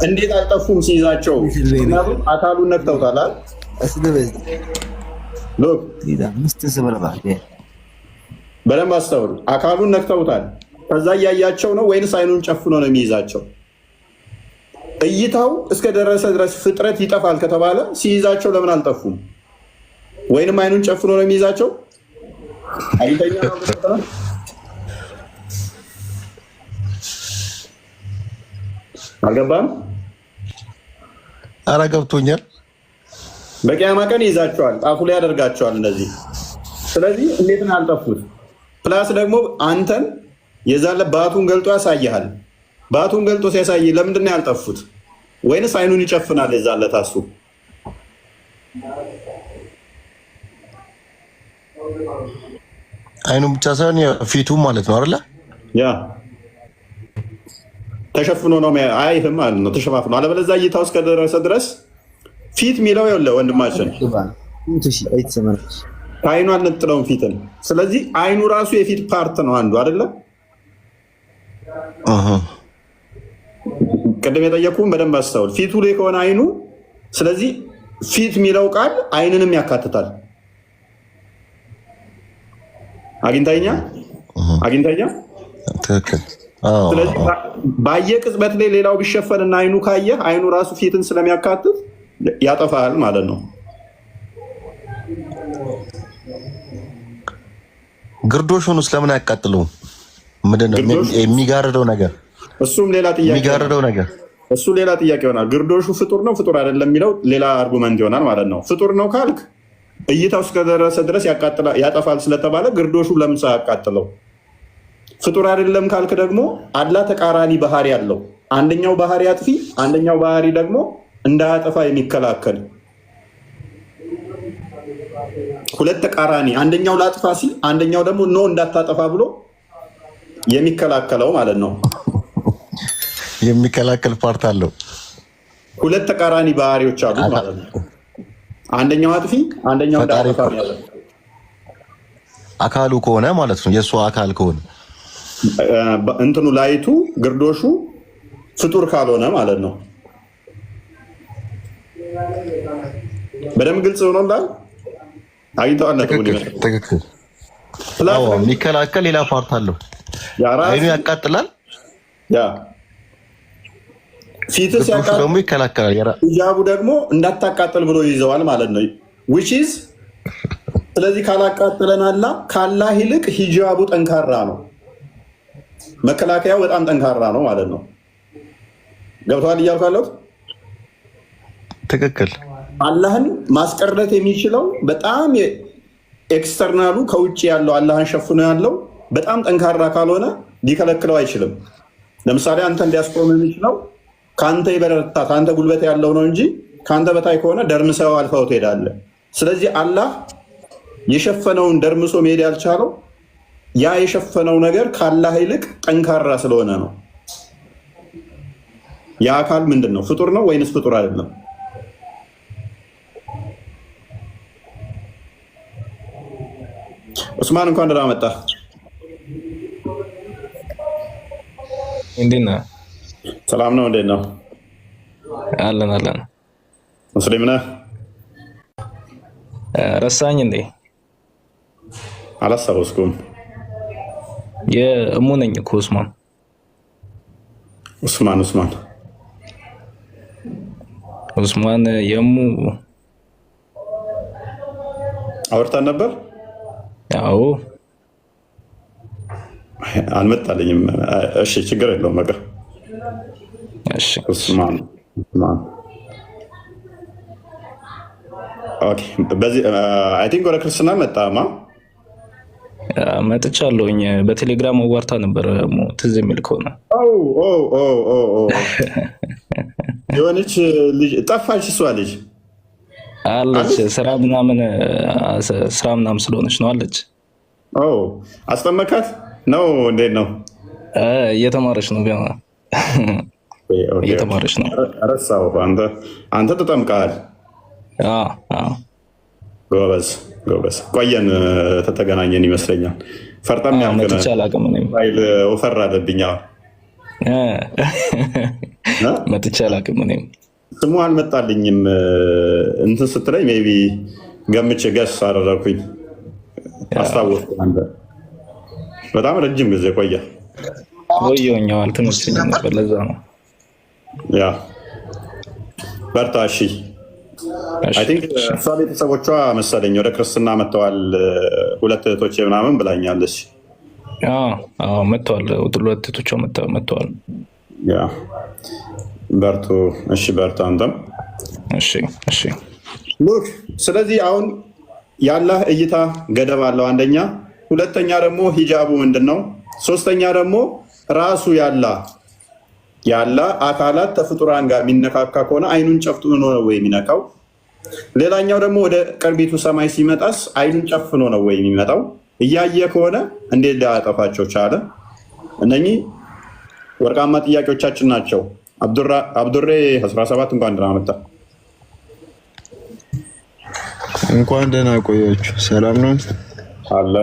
እንዴት አልጠፉም ሲይዛቸው? ምክንያቱም አካሉን ነክተውታል። በደንብ አስተውሉ። አካሉን ነክተውታል። ከዛ እያያቸው ነው ወይንስ አይኑን ጨፍኖ ነው የሚይዛቸው? እይታው እስከደረሰ ድረስ ፍጥረት ይጠፋል ከተባለ ሲይዛቸው ለምን አልጠፉም? ወይንም አይኑን ጨፍኖ ነው የሚይዛቸው? አይተኛ ነው። አልገባም? ኧረ ገብቶኛል። በቂያማ ቀን ይይዛቸዋል፣ ጣፉ ላይ ያደርጋቸዋል እነዚህ። ስለዚህ እንዴት ነው ያልጠፉት? ፕላስ ደግሞ አንተን የዛለ ባቱን ገልጦ ያሳይሃል። ባቱን ገልጦ ሲያሳይ ለምንድን ነው ያልጠፉት? ወይንስ አይኑን ይጨፍናል የዛለ ታሱ? አይኑን ብቻ ሳይሆን ፊቱ ማለት ነው አይደለ? ያ ተሸፍኖ ነው አይህም ማለት ነው፣ ተሸፋፍኖ። አለበለዚያ እይታው እስከደረሰ ድረስ ፊት የሚለው የለ ወንድማችን ከአይኑ አልነጥለውም ፊትን። ስለዚህ አይኑ ራሱ የፊት ፓርት ነው አንዱ አይደለም። ቅድም የጠየቁም በደንብ አስተውል። ፊቱ ላይ ከሆነ አይኑ፣ ስለዚህ ፊት የሚለው ቃል አይንንም ያካትታል። አግኝታኛ ትክክል። ስለዚህ ባየ ቅጽበት ላይ ሌላው ቢሸፈንና አይኑ ካየ አይኑ ራሱ ፊትን ስለሚያካትት ያጠፋል ማለት ነው። ግርዶሹን ውስጥ ለምን አያቃጥሉም? ምንድን ነው የሚጋርደው ነገር? እሱም ሌላ ጥያቄ። የሚጋርደው ነገር እሱ ሌላ ጥያቄ ይሆናል። ግርዶሹ ፍጡር ነው ፍጡር አይደለም የሚለው ሌላ አርጉመንት ይሆናል ማለት ነው። ፍጡር ነው ካልክ እይታው እስከደረሰ ድረስ ያጠፋል ስለተባለ ግርዶሹ ለምን ሰው ያቃጥለው? ፍጡር አይደለም ካልክ ደግሞ አላህ ተቃራኒ ባህሪ አለው። አንደኛው ባህሪ አጥፊ፣ አንደኛው ባህሪ ደግሞ እንዳያጠፋ የሚከላከል ሁለት ተቃራኒ፣ አንደኛው ላጥፋ ሲል አንደኛው ደግሞ ኖ እንዳታጠፋ ብሎ የሚከላከለው ማለት ነው። የሚከላከል ፓርት አለው። ሁለት ተቃራኒ ባህሪዎች አሉት ማለት ነው። አንደኛው አጥፊ፣ አንደኛው እንዳያጠፋ ማለት ነው። አካሉ ከሆነ ማለት ነው። የእሱ አካል ከሆነ እንትኑ ላይቱ ግርዶሹ ፍጡር ካልሆነ ማለት ነው። በደንብ ግልጽ ሆኖላል። አይተዋል። ትክክል። የሚከላከል ሌላ ፓርት አለው። አይኑ ያቃጥላል። ፊት ሲያቃጥል ደግሞ ይከላከላል። ሂጃቡ ደግሞ እንዳታቃጥል ብሎ ይዘዋል ማለት ነው። ስለዚህ ካላቃጥለናላ ካላህ ይልቅ ሂጃቡ ጠንካራ ነው። መከላከያው በጣም ጠንካራ ነው ማለት ነው። ገብተዋል እያልኩ ያለሁት ትክክል። አላህን ማስቀረት የሚችለው በጣም ኤክስተርናሉ ከውጭ ያለው አላህን ሸፍኖ ያለው በጣም ጠንካራ ካልሆነ ሊከለክለው አይችልም። ለምሳሌ አንተ እንዲያስቆም የሚችለው ከአንተ የበረታ ከአንተ ጉልበት ያለው ነው እንጂ ከአንተ በታይ ከሆነ ደርምሰው አልፈው ትሄዳለህ። ስለዚህ አላህ የሸፈነውን ደርምሶ መሄድ ያልቻለው ያ የሸፈነው ነገር ከአላህ ይልቅ ጠንካራ ስለሆነ ነው። ያ አካል ምንድን ነው? ፍጡር ነው ወይንስ ፍጡር አይደለም? ኡስማን እንኳን ደህና መጣ። እንዴት ነህ? ሰላም ነው። እንዴት ነው? አለን አለን። ሙስሊም ነህ? ረሳኝ እንዴ? አላስታወስኩም። የእሙ ነኝ እኮ ኡስማን የእሙ አውርተን ነበር። ያው አልመጣልኝም። እሺ ችግር የለውም። በቃ እሺ። ኡስማን ኦኬ። በዚህ አይ ቲንክ ወደ ክርስትና መጣማ መጥቻለሁኝ። በቴሌግራም አዋርታ ነበር ትዝ የሚል ከሆነ የሆነች ልጅ ጠፋች። እሷ ልጅ አለች ስራ ምናምን ስለሆነች ነው አለች። አስጠመካት ነው? እንዴት ነው? እየተማረች ነው ገና እየተማረች ነው። ረሳው። አንተ ተጠምቀሃል? ጎበዝ ጎበዝ። ቆየን ተገናኘን ይመስለኛል። ፈርጠም ያልከናል ወፈር አለብኝ። መጥቼ አላውቅም። እኔም ስሙ አልመጣልኝም። እንትን ስትለኝ ሜይ ቢ ገምቼ ገስ አደረኩኝ። አስታወስኩ። አንተ በጣም ረጅም ጊዜ ቆየ። ቆየሁኝ። አልተመቸኝም ነበር፣ ለዛ ነው። ያ በርታ። እሺ አይ ቲንክ እሷ ቤተሰቦቿ መሰለኝ ወደ ክርስትና መጥተዋል። ሁለት እህቶች ምናምን ብላኛለች። መጥተዋል። ሁለት እህቶቿ መጥተዋል። ያ በርቱ። እሺ በርታ አንተም። እሺ እሺ። ሉክ ስለዚህ አሁን የአላህ እይታ ገደብ አለው አንደኛ። ሁለተኛ ደግሞ ሂጃቡ ምንድን ነው? ሶስተኛ ደግሞ ራሱ ያላ አካላት ተፍጡራን ጋር የሚነካካ ከሆነ አይኑን ጨፍኖ ነው ወይ የሚነካው? ሌላኛው ደግሞ ወደ ቅርቢቱ ሰማይ ሲመጣስ አይኑን ጨፍኖ ነው ወይ የሚመጣው? እያየ ከሆነ እንዴት ሊያጠፋቸው ቻለ? እነኚህ ወርቃማ ጥያቄዎቻችን ናቸው። አብዱሬ 17 እንኳን ደህና መጣ። እንኳን ደህና ቆያችሁ። ሰላም ነው አለ።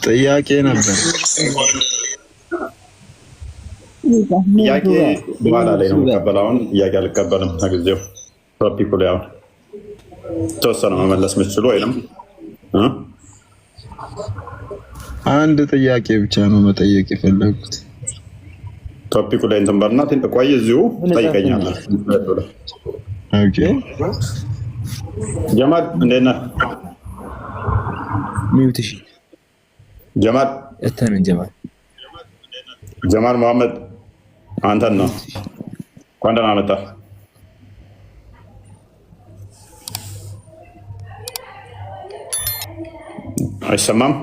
ጥያቄ ነበር። ጥያቄ በኋላ ላይ ነው የምቀበለው። አሁን ጥያቄ አልቀበልም። ጊዜው ቶፒኩ ላይ አሁን ተወሰነ መመለስ የምትችሉ ወይም አንድ ጥያቄ ብቻ ነው መጠየቅ የፈለጉት። ቶፒኩ ላይ እንትን በልና ቆይ፣ እዚሁ ትጠይቀኛለህ። ጀማል እንዴት ነህ? ሚውት። እሺ ጀማል እተነን ጀማል ጀማል መሐመድ አንተን ነው። እንኳን ደህና መጣህ። አይሰማም?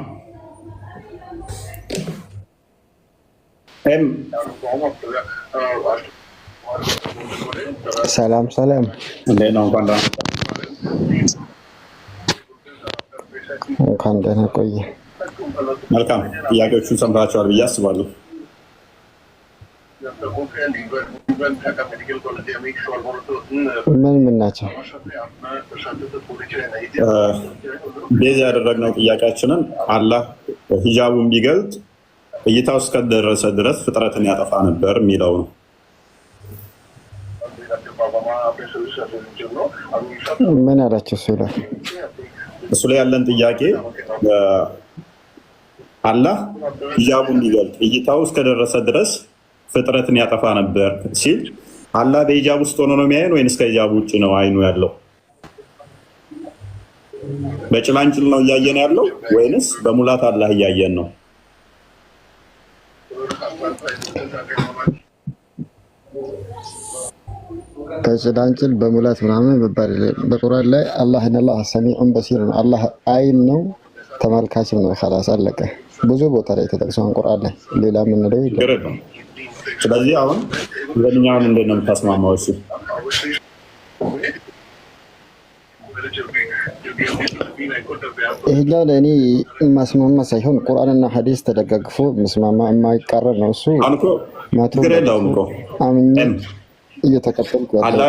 ሰላም ሰላም፣ እንዴት ነው? እንኳን ደህና እንኳን ደህና ቆየ። መልካም። ጥያቄዎቹን ሰምታችኋል ብዬ አስባለሁ። ምን ናቸው? ቤዝ ያደረግነው ጥያቄያችንን አላህ ሂጃቡን ቢገልጥ እይታው እስከደረሰ ድረስ ፍጥረትን ያጠፋ ነበር የሚለው ነው። ምን አላቸው? እሱ ላይ ያለን ጥያቄ አላህ ሂጃቡን ቢገልጥ እይታው እስከደረሰ ድረስ ፍጥረትን ያጠፋ ነበር ሲል አላህ በሂጃብ ውስጥ ሆኖ ነው የሚያየን ወይንስ ከሂጃብ ውጭ ነው አይኑ ያለው? በጭላንጭል ነው እያየን ያለው ወይንስ በሙላት አላህ እያየን ነው? በጭላንጭል በሙላት ምናምን በቁርአን ላይ አላህ ኢነላህ ሰሚዑን በሲር ነው። አላህ አይን ነው ተመልካችም ነው። خلاص አለቀ። ብዙ ቦታ ላይ ተጠቅሷል ቁርአን ላይ። ሌላ ምን ነው ይላል? ስለዚህ አሁን ለኛውን እንዴት ነው የምታስማማው? እሺ ይሄኛው ለእኔ ማስማማ ሳይሆን ቁርአንና ሐዲስ ተደጋግፎ መስማማ የማይቃረን ነው። እሱ ችግር የለውም እኮ አምኜ እየተቀበልኩ አላህ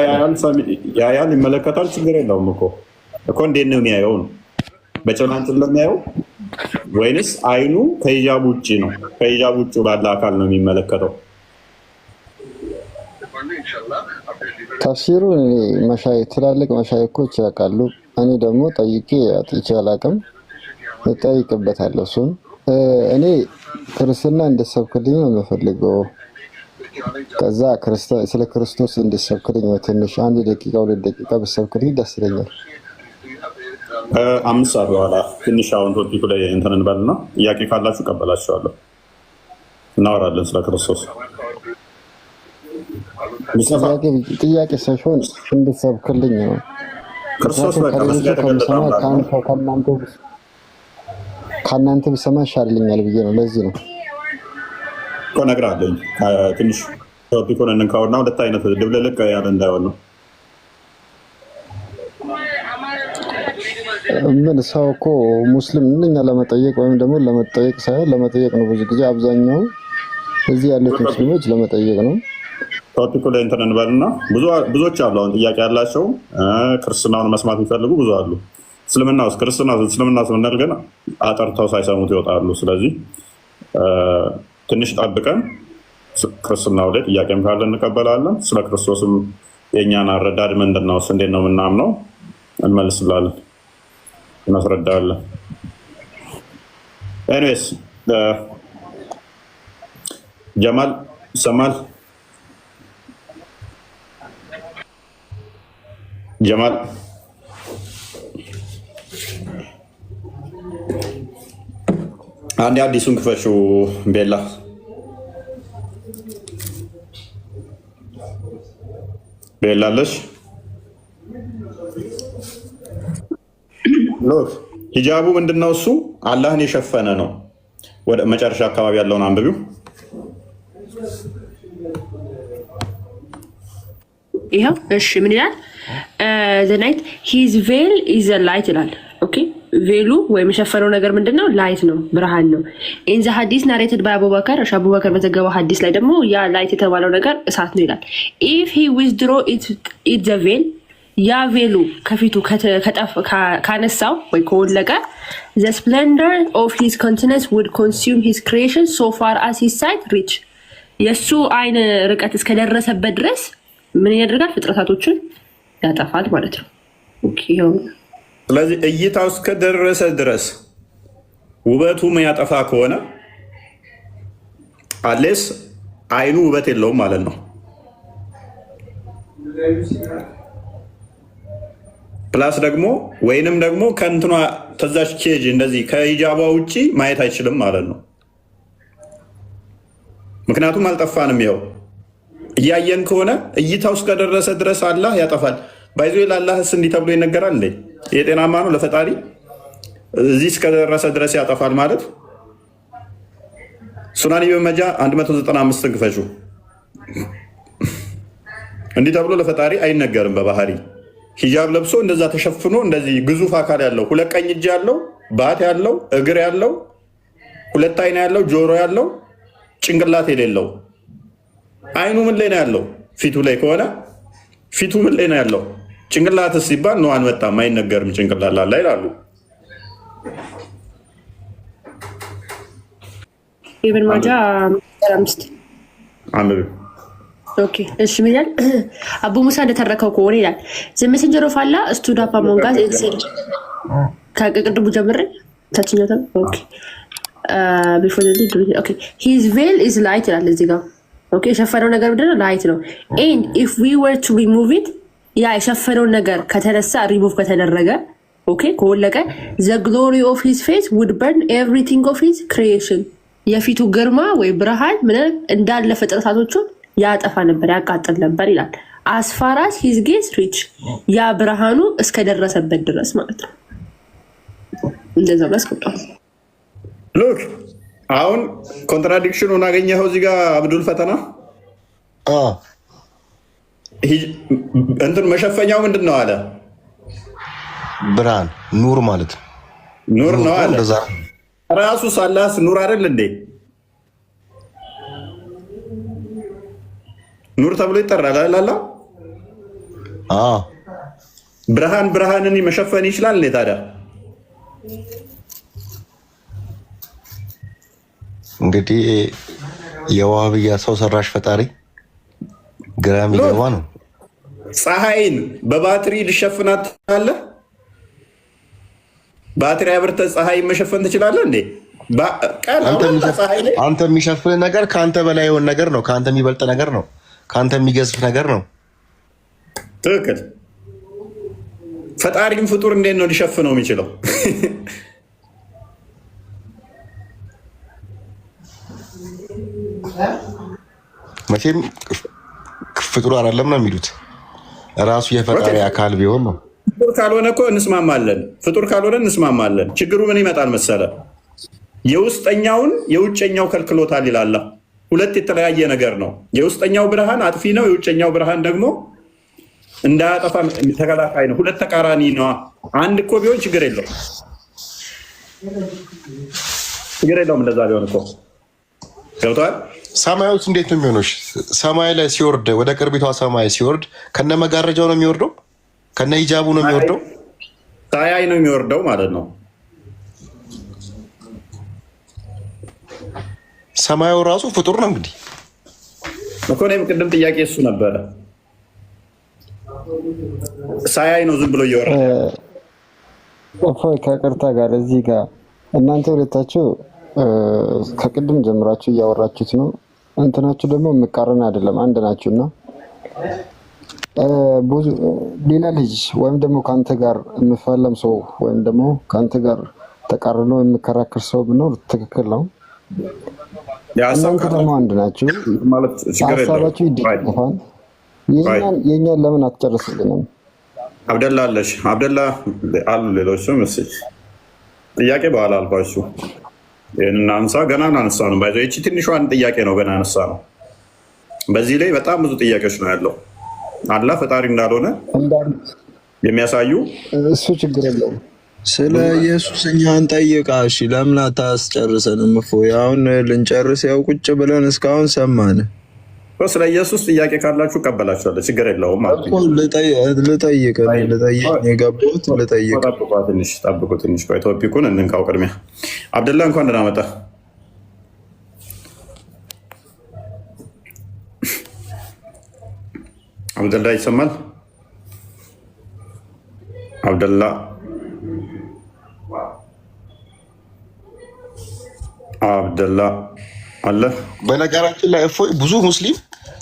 ያያል፣ ይመለከታል። ችግር የለውም እኮ እንዴት ነው የሚያየው ነው? በጭላንጭል ነው የሚያየው ወይንስ አይኑ ከሂጃብ ውጭ ነው? ከሂጃብ ውጭ ባለ አካል ነው የሚመለከተው? ተፍሲሩ ትላልቅ መሻይኮች ያውቃሉ። እኔ ደግሞ ጠይቄ አጥቼ አላውቅም። እጠይቅበታለሁ። እሱን እኔ ክርስትና እንድሰብክልኝ ነው የምፈልገው። ከዛ ስለ ክርስቶስ እንድሰብክልኝ ትንሽ 1 ደቂቃ 2 ደቂቃ ብሰብክልኝ ደስ ይለኛል። 5 ሰዓት በኋላ ትንሽ አሁን ቶፒኩ ላይ እንትን እንበልና ጥያቄ ካላችሁ ቀበላችኋለሁ። እናወራለን ስለ ክርስቶስ። ጥያቄ ሳይሆን እንድሰብክልኝ ነው። ክርስቶስ ከእናንተ ብሰማ ይሻልኛል ብዬ ነው። ለዚህ ነው እኮ እነግርሃለሁ። ትንሽ ቶፒኩን እንንካውና 2 አይነት ድብልልቅ ያለ እንዳይሆን ነው። ምን ሰው እኮ ሙስሊም ነኝ ለመጠየቅ ወይም ደግሞ ለመጠየቅ ሳይሆን ለመጠየቅ ነው። ብዙ ጊዜ አብዛኛው እዚህ ያሉት ሙስሊሞች ለመጠየቅ ነው። ቶፒኩ ላይ እንትን እንበልና ብዙዎች አሉ አሁን ጥያቄ ያላቸው ክርስትናውን መስማት የሚፈልጉ ብዙ አሉ። እስልምና ውስጥ እስልምና ስንል ግን አጠርተው ሳይሰሙት ይወጣሉ። ስለዚህ ትንሽ ጠብቀን ክርስትናው ላይ ጥያቄም ካለ እንቀበላለን። ስለ ክርስቶስም የእኛን አረዳድ ምንድን ነው፣ እንዴት ነው የምናምነው እንመልስላለን፣ እናስረዳለን። ኤኒዌይስ ጀማል ይሰማል? ጀማል አንዴ አዲሱን ክፈችው። ቤላ ቤላለሽ ሎክ ሂጃቡ ምንድነው? እሱ አላህን የሸፈነ ነው። ወደ መጨረሻ አካባቢ ያለውን አንብቢው። ይኸው እሺ፣ ምን ይላል? the night his veil is a light ይላል። ኦኬ ቬሉ ወይም የሸፈነው ነገር ምንድነው? ላይት ነው፣ ብርሃን ነው። ኢን ዘ ሐዲስ ናሬትድ ባይ አቡበከር አቡበከር በዘገበው ሐዲስ ላይ ደግሞ ያ ላይት የተባለው ነገር እሳት ነው ይላል። if he withdraw it the veil ያ ቬሉ ከፊቱ ካነሳው ወይ ከወለቀ the splendor of his countenance would consume his creation so far as his sight reach የሱ አይን ርቀት እስከደረሰበት ድረስ ምን ያደርጋል? ፍጥረታቶችን ያጠፋል ማለት ነው። ኦኬ ስለዚህ እይታው እስከደረሰ ድረስ ውበቱ የሚያጠፋ ከሆነ አሌስ አይኑ ውበት የለውም ማለት ነው። ፕላስ ደግሞ ወይንም ደግሞ ከእንትኗ ተዛች ኬጅ እንደዚህ ከሂጃቧ ውጭ ማየት አይችልም ማለት ነው። ምክንያቱም አልጠፋንም። ይኸው እያየን ከሆነ እይታው እስከደረሰ ድረስ አላህ ያጠፋል። ባይዞ ለአላህስ እንዲህ ተብሎ ይነገራል እንዴ? የጤናማ ነው ለፈጣሪ እዚህ እስከደረሰ ድረስ ያጠፋል ማለት። ሱናን ኢብን ማጃ 195 ክፈሹ። እንዲህ ተብሎ ለፈጣሪ አይነገርም። በባህሪ ሂጃብ ለብሶ እንደዛ ተሸፍኖ እንደዚህ ግዙፍ አካል ያለው 2 ቀኝ እጅ ያለው ባት ያለው እግር ያለው 2 አይን ያለው ጆሮ ያለው ጭንቅላት የሌለው አይኑ ምን ላይ ነው ያለው? ፊቱ ላይ ከሆነ ፊቱ ምን ላይ ነው ያለው? ጭንቅላትስ ሲባል ነው አንመጣም፣ አይነገርም። ጭንቅላት ላላ ይላሉ። ኢብን ማጃ 5 አንብብ። ኦኬ እሺ ምን ይላል? አቡ ሙሳ እንደተረከው ከሆነ ይላል ዘ ሜሴንጀር ኦፍ አላህ ስቱድ አፕ አሞንግ አስ ኤንድ ሴድ ከቅድሙ ጀምሬ ታችኛው ታም ኦኬ ቢፎር ዘ ዲድ ኦኬ ሂዝ ቬል ኢዝ ላይት ይላል እዚህ ጋር ኦኬ የሸፈነው ነገር ምንድን ነው? ላይት ነው። ኤንድ ኢፍ ዊ ወር ቱ ሪሙቭ ኢት ያ የሸፈነው ነገር ከተነሳ ሪሙቭ ከተደረገ ኦኬ ከወለቀ ዘ ግሎሪ ኦፍ ሂዝ ፌስ ውድ በርን ኤቭሪቲንግ ኦፍ ሂዝ ክሪኤሽን የፊቱ ግርማ ወይ ብርሃን ምን እንዳለ ፍጥረታቶቹን ያጠፋ ነበር፣ ያቃጥል ነበር ይላል። አስፋራስ ሂዝ ጌስ ሪች ያ ብርሃኑ እስከደረሰበት ድረስ ማለት ነው። እንደዛ ያስቆጣል። ሉክ አሁን ኮንትራዲክሽኑን አገኘኸው እዚህ ጋር አብዱል ፈተና እንትን መሸፈኛው ምንድን ነው አለ? ብርሃን ኑር ማለት ነው። ኑር ነው አለ። ራሱ ሳላስ ኑር አይደል እንዴ? ኑር ተብሎ ይጠራል አይደል? ብርሃን ብርሃንን መሸፈን ይችላል እንዴ ታዲያ? እንግዲህ የዋህብያ ሰው ሰራሽ ፈጣሪ ግራ የሚገባ ነው። ፀሐይን በባትሪ ልሸፍናት አለ? ባትሪ አብርተህ ፀሐይ መሸፈን ትችላለህ እንዴ? አንተ የሚሸፍን ነገር ከአንተ በላይ የሆነ ነገር ነው። ከአንተ የሚበልጥ ነገር ነው። ከአንተ የሚገዝፍ ነገር ነው። ትክክል። ፈጣሪም ፍጡር እንዴት ነው ሊሸፍነው የሚችለው? መቼም ፍጡር አይደለም ነው የሚሉት። ራሱ የፈጣሪ አካል ቢሆን ነው። ፍጡር ካልሆነ እኮ እንስማማለን። ፍጡር ካልሆነ እንስማማለን። ችግሩ ምን ይመጣል መሰለ? የውስጠኛውን የውጨኛው ከልክሎታል ይላል። ሁለት የተለያየ ነገር ነው። የውስጠኛው ብርሃን አጥፊ ነው፣ የውጨኛው ብርሃን ደግሞ እንዳያጠፋ ተከላካይ ነው። ሁለት ተቃራኒ ነዋ። አንድ እኮ ቢሆን ችግር የለውም፣ ችግር የለውም። እንደዛ ቢሆን እኮ ገብቶሃል። ሰማዮች እንዴት ነው የሚሆነው? ሰማይ ላይ ሲወርድ ወደ ቅርቢቷ ሰማይ ሲወርድ ከነ መጋረጃው ነው የሚወርደው? ከነ ሂጃቡ ነው የሚወርደው? ሳያይ ነው የሚወርደው ማለት ነው። ሰማዩ ራሱ ፍጡር ነው እንግዲህ እኮ። እኔም ቅድም ጥያቄ እሱ ነበረ። ሳያይ ነው ዝም ብሎ እየወረደ። ከቅርታ ጋር እዚህ ጋር እናንተ ሁለታችሁ ከቅድም ጀምራችሁ እያወራችሁት ነው። እንትናችሁ ደግሞ የምቃረን አይደለም፣ አንድ ናችሁ። እና ብዙ ሌላ ልጅ ወይም ደግሞ ከአንተ ጋር የምፋለም ሰው ወይም ደግሞ ከአንተ ጋር ተቃርኖ የሚከራከር ሰው ብኖር ትክክል ነው። እናንተ ደግሞ አንድ ናችሁ። ሀሳባችሁ ይደግፋል። የእኛን ለምን አትጨርስልንም? አብደላ አለሽ? አብደላ አሉ ሌሎች ምስል ጥያቄ በኋላ አልኳችሁ። ይህን እናንሳ። ገና እናነሳ ነው ባይዘ ይቺ ትንሿን ጥያቄ ነው ገና አነሳ ነው። በዚህ ላይ በጣም ብዙ ጥያቄዎች ነው ያለው። አላህ ፈጣሪ እንዳልሆነ የሚያሳዩ እሱ ችግር የለውም። ስለ ኢየሱስ እኛን ጠይቃ። እሺ ለምን አታስጨርሰንም? እፎይ አሁን ልንጨርስ ያው ቁጭ ብለን እስካሁን ሰማን። ስለ ኢየሱስ ጥያቄ ካላችሁ እቀበላችኋለሁ፣ ችግር የለውም። ልጠይቅ የገባሁት ልጠይቅ። ጠብቁ ትንሽ ቆይ። ቶፒኩን እንንካው ቅድሚያ። አብደላ እንኳን ደህና መጣ። አብደላ ይሰማል? አብደላ አብደላ አለ። በነገራችን ላይ እፎይ ብዙ ሙስሊም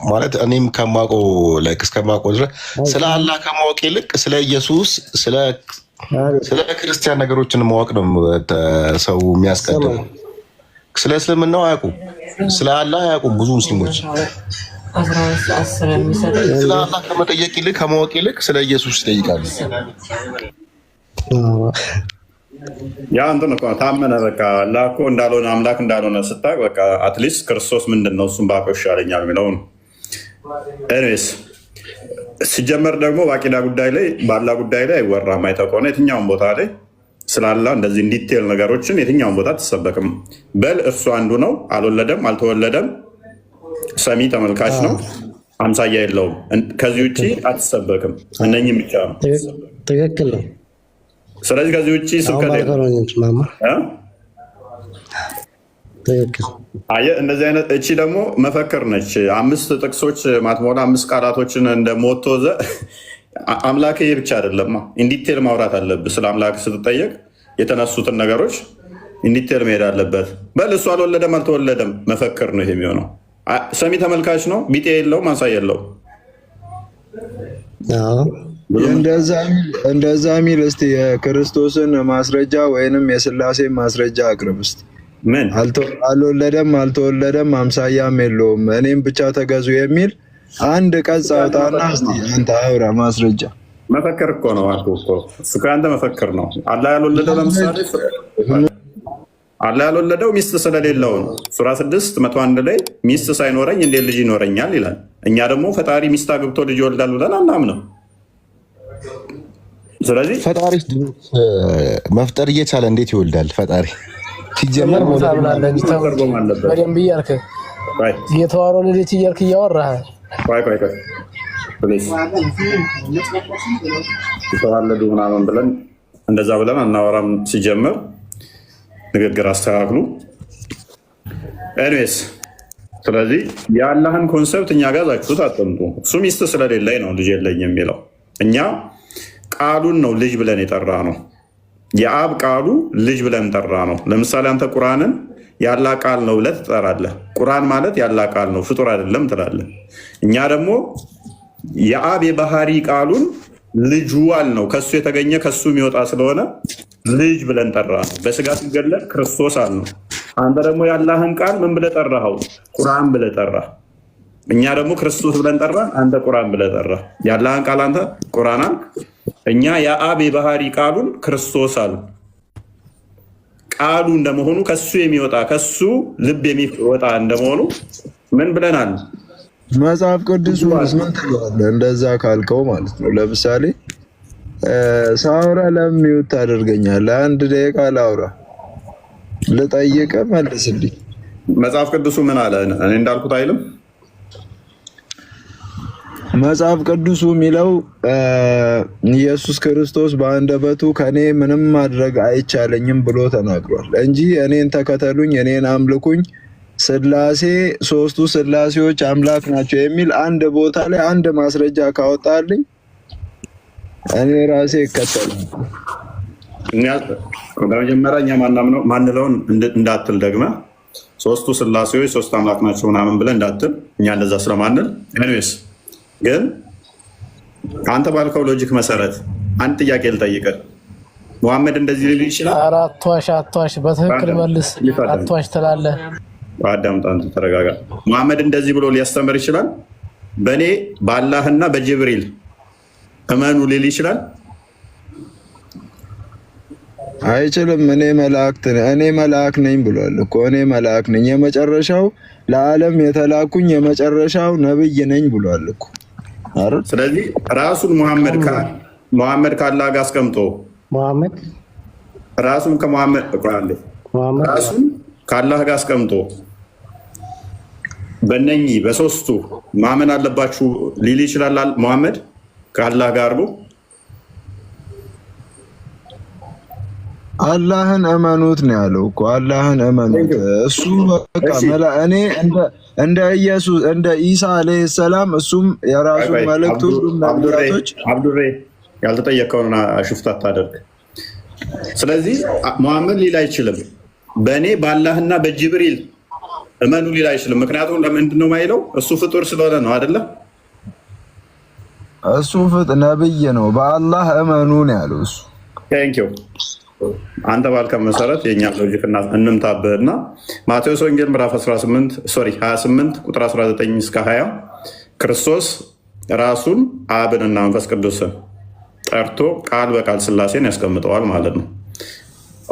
ማለት እኔም ከማውቀው ላይክ እስከማውቀው ድረስ ስለ አላህ ከማወቅ ይልቅ ስለ ኢየሱስ ስለ ክርስቲያን ነገሮችን ማወቅ ነው ሰው የሚያስቀድመው። ስለ እስልምናው አያውቁም፣ ስለ አላህ አያውቁም። ብዙ ሙስሊሞች ስለ አላህ ከመጠየቅ ይልቅ ከማወቅ ይልቅ ስለ ኢየሱስ ይጠይቃሉ። ያ እንትን እኮ ታመነ በቃ አላህ እኮ እንዳልሆነ አምላክ እንዳልሆነ ስታውቅ በቃ አትሊስት ክርስቶስ ምንድን ነው እሱም ባውቀው ይሻለኛል የሚለው ነው። ኤኒዌይስ ሲጀመር ደግሞ በአቂዳ ጉዳይ ላይ ባላ ጉዳይ ላይ አይወራም። አይተህ ከሆነ የትኛውን ቦታ ላይ ስላላ እንደዚህ እንዲቴል ነገሮችን የትኛውን ቦታ አትሰበክም። በል እርሱ አንዱ ነው፣ አልወለደም፣ አልተወለደም፣ ሰሚ ተመልካች ነው፣ አምሳያ የለውም። ከዚህ ውጭ አትሰበክም። እነኝም ብቻ ነው። ትክክል ነው። ስለዚህ ከዚህ ውጭ ስብከት እንደዚህ አይነት እቺ ደግሞ መፈክር ነች። 5 ጥቅሶች ማትሞላ 5 ቃላቶችን እንደሞቶዘ አምላክ ይሄ ብቻ አይደለም። ኢንዲቴል ማውራት አለብህ። ስለ አምላክ ስትጠየቅ የተነሱትን ነገሮች ኢንዲቴል መሄድ አለበት። በል እሱ አልወለደም አልተወለደም መፈክር ነው ይሄ የሚሆነው። ሰሚ ተመልካች ነው፣ ቢጤ የለው፣ ማንሳያ የለው። እንደዛ ሚል እስቲ የክርስቶስን ማስረጃ ወይንም የስላሴ ማስረጃ አቅርብ እስቲ። ምን አልወለደም አልተወለደም አምሳያም የለውም እኔም ብቻ ተገዙ የሚል አንድ ቀጽ አውጣና እስቲ አንተ አውራ ማስረጃ። መፈክር እኮ ነው አልኩህ እኮ እሱ ከአንተ መፈክር ነው። አላህ ያልወለደው ለምሳሌ አላህ ያልወለደው ሚስት ስለሌለው ነው። ሱራ 6:101 ላይ ሚስት ሳይኖረኝ እንዴት ልጅ ይኖረኛል ይላል። እኛ ደግሞ ፈጣሪ ሚስት አግብቶ ልጅ ይወልዳል ብለን አናምንም። ስለዚህ ፈጣሪ መፍጠር እየቻለ እንዴት ይወልዳል? ፈጣሪ ሲጀመር በደንብ እያልክ እየተዋረው ልጅ እያልክ እያወራህ የተዋለዱ ምናምን ብለን እንደዛ ብለን አናወራም። ሲጀመር ንግግር አስተካክሉ። ኤኒዌይስ ስለዚህ የአላህን ኮንሰፕት እኛ ጋር ዛችሁት አጠምጡ። እሱ ሚስት ስለሌለኝ ነው ልጅ የለኝ የሚለው። እኛ ቃሉን ነው ልጅ ብለን የጠራ ነው። የአብ ቃሉ ልጅ ብለን ጠራ ነው። ለምሳሌ አንተ ቁርአንን ያላ ቃል ነው ብለህ ትጠራለህ። ቁርአን ማለት ያላ ቃል ነው ፍጡር አይደለም ትላለህ። እኛ ደግሞ የአብ የባህሪ ቃሉን ልጁ አል ነው ከሱ የተገኘ ከሱ የሚወጣ ስለሆነ ልጅ ብለን ጠራ ነው። በስጋ ሲገለጥ ክርስቶስ አል ነው። አንተ ደግሞ ያላህን ቃል ምን ብለህ ጠራኸው? ቁርአን ብለህ ጠራህ። እኛ ደግሞ ክርስቶስ ብለን ጠራ፣ አንተ ቁርአን ብለህ ጠራህ። ያላህን ቃል አንተ ቁርአን አልክ። እኛ የአብ የባህሪ ቃሉን ክርስቶስ አል ቃሉ እንደመሆኑ ከሱ የሚወጣ ከሱ ልብ የሚወጣ እንደመሆኑ ምን ብለናል? መጽሐፍ ቅዱስ ምን ትለዋለህ? እንደዛ ካልከው ማለት ነው። ለምሳሌ ሳውራ ለሚውት ታደርገኛለህ። 1 ደቂቃ ላውራ ልጠይቅህ፣ መልስልኝ። መጽሐፍ ቅዱሱ ምን አለ? እኔ እንዳልኩት አይልም። መጽሐፍ ቅዱሱ የሚለው ኢየሱስ ክርስቶስ በአንደበቱ ከኔ ምንም ማድረግ አይቻለኝም ብሎ ተናግሯል እንጂ እኔን ተከተሉኝ፣ እኔን አምልኩኝ፣ ስላሴ ሶስቱ ስላሴዎች አምላክ ናቸው የሚል አንድ ቦታ ላይ አንድ ማስረጃ ካወጣልኝ እኔ ራሴ ይከተላል። በመጀመሪያ እኛ ማንለውን እንዳትል ደግመህ ሶስቱ ስላሴዎች ሶስት አምላክ ናቸው ምናምን ብለህ እንዳትል እኛ እንደዛ ስለማንል። ኤኒዌይስ ግን አንተ ባልከው ሎጂክ መሰረት አንድ ጥያቄ ልጠይቅህ። ሙሐመድ እንደዚህ ሊል ይችላል? አትዋሽ፣ በትክክል መልስ። አትዋሽ ትላለህ። አዳምጥ፣ አንተ ተረጋጋ። ሙሐመድ እንደዚህ ብሎ ሊያስተምር ይችላል? በእኔ በአላህና በጅብሪል እመኑ ሊል ይችላል? አይችልም። እኔ መልአክ ነኝ ብሏል እኮ። እኔ መልአክ ነኝ፣ የመጨረሻው ለዓለም የተላኩኝ የመጨረሻው ነብይ ነኝ ብሏል እኮ። ስለዚህ ራሱን ሙሐመድ ከአላህ ጋር አስቀምጦ ራሱን ከአላህ ጋር አስቀምጦ በእነኚህ በሶስቱ ማመን አለባችሁ ሊል ይችላል ሙሐመድ ከአላህ ጋር አድርጎ? አላህን እመኑት ነው ያለው እኮ። አላህን እመኑት። እሱ በቃ እኔ እንደ ኢየሱስ እንደ ኢሳ አለይሂ ሰላም እሱም የራሱ መልእክት ሁሉም ነብያቶች። አብዱሬ ያልተጠየቀውን ሽፍታ አታደርግ። ስለዚህ ሙሐመድ ሊል አይችልም በእኔ በአላህና በጅብሪል እመኑ ሊል አይችልም። ምክንያቱም ለምንድን ነው የማይለው? እሱ ፍጡር ስለሆነ ነው አይደለ? እሱ ነብይ ነው። በአላህ እመኑ ነው ያለው እሱ። ቴንኪው። አንተ ባልከው መሰረት የኛ ሎጂክ እንምታብህና ማቴዎስ ወንጌል ምዕራፍ 28 ቁጥር 19 እስከ 20 ክርስቶስ ራሱን አብንና መንፈስ ቅዱስን ጠርቶ ቃል በቃል ስላሴን ያስቀምጠዋል ማለት ነው።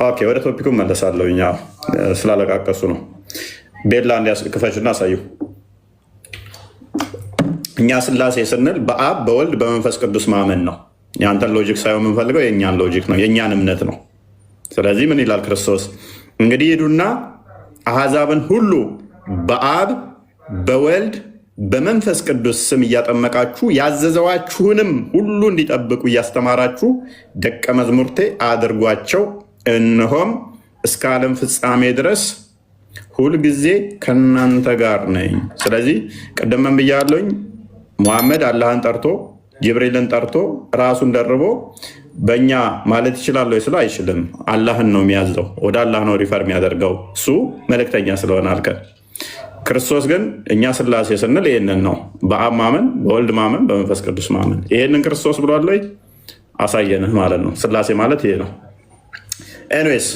ኦኬ ወደ ቶፒኩ መለሳለሁ። እኛ ስላለቃቀሱ ነው። ቤላ እንዲያስክፈችና አሳዩ። እኛ ስላሴ ስንል በአብ በወልድ በመንፈስ ቅዱስ ማመን ነው። የአንተን ሎጂክ ሳይሆን የምንፈልገው የእኛን ሎጂክ ነው፣ የእኛን እምነት ነው። ስለዚህ ምን ይላል ክርስቶስ? እንግዲህ ሂዱና አሕዛብን ሁሉ በአብ በወልድ በመንፈስ ቅዱስ ስም እያጠመቃችሁ ያዘዘዋችሁንም ሁሉ እንዲጠብቁ እያስተማራችሁ ደቀ መዝሙርቴ አድርጓቸው፣ እነሆም እስከ ዓለም ፍጻሜ ድረስ ሁልጊዜ ከእናንተ ጋር ነኝ። ስለዚህ ቅድመን ብያለሁኝ፣ ሙሐመድ አላህን ጠርቶ ጅብሪልን ጠርቶ ራሱን ደርቦ በእኛ ማለት ይችላል ወይ ስለ አይችልም። አላህን ነው የሚያዘው፣ ወደ አላህ ነው ሪፈር የሚያደርገው እሱ መልእክተኛ ስለሆነ አልከን። ክርስቶስ ግን እኛ ስላሴ ስንል ይህንን ነው፣ በአብ ማመን፣ በወልድ ማመን፣ በመንፈስ ቅዱስ ማመን። ይህንን ክርስቶስ ብሏል ወይ? አሳየንህ ማለት ነው። ስላሴ ማለት ይሄ ነው። ኤንዌይስ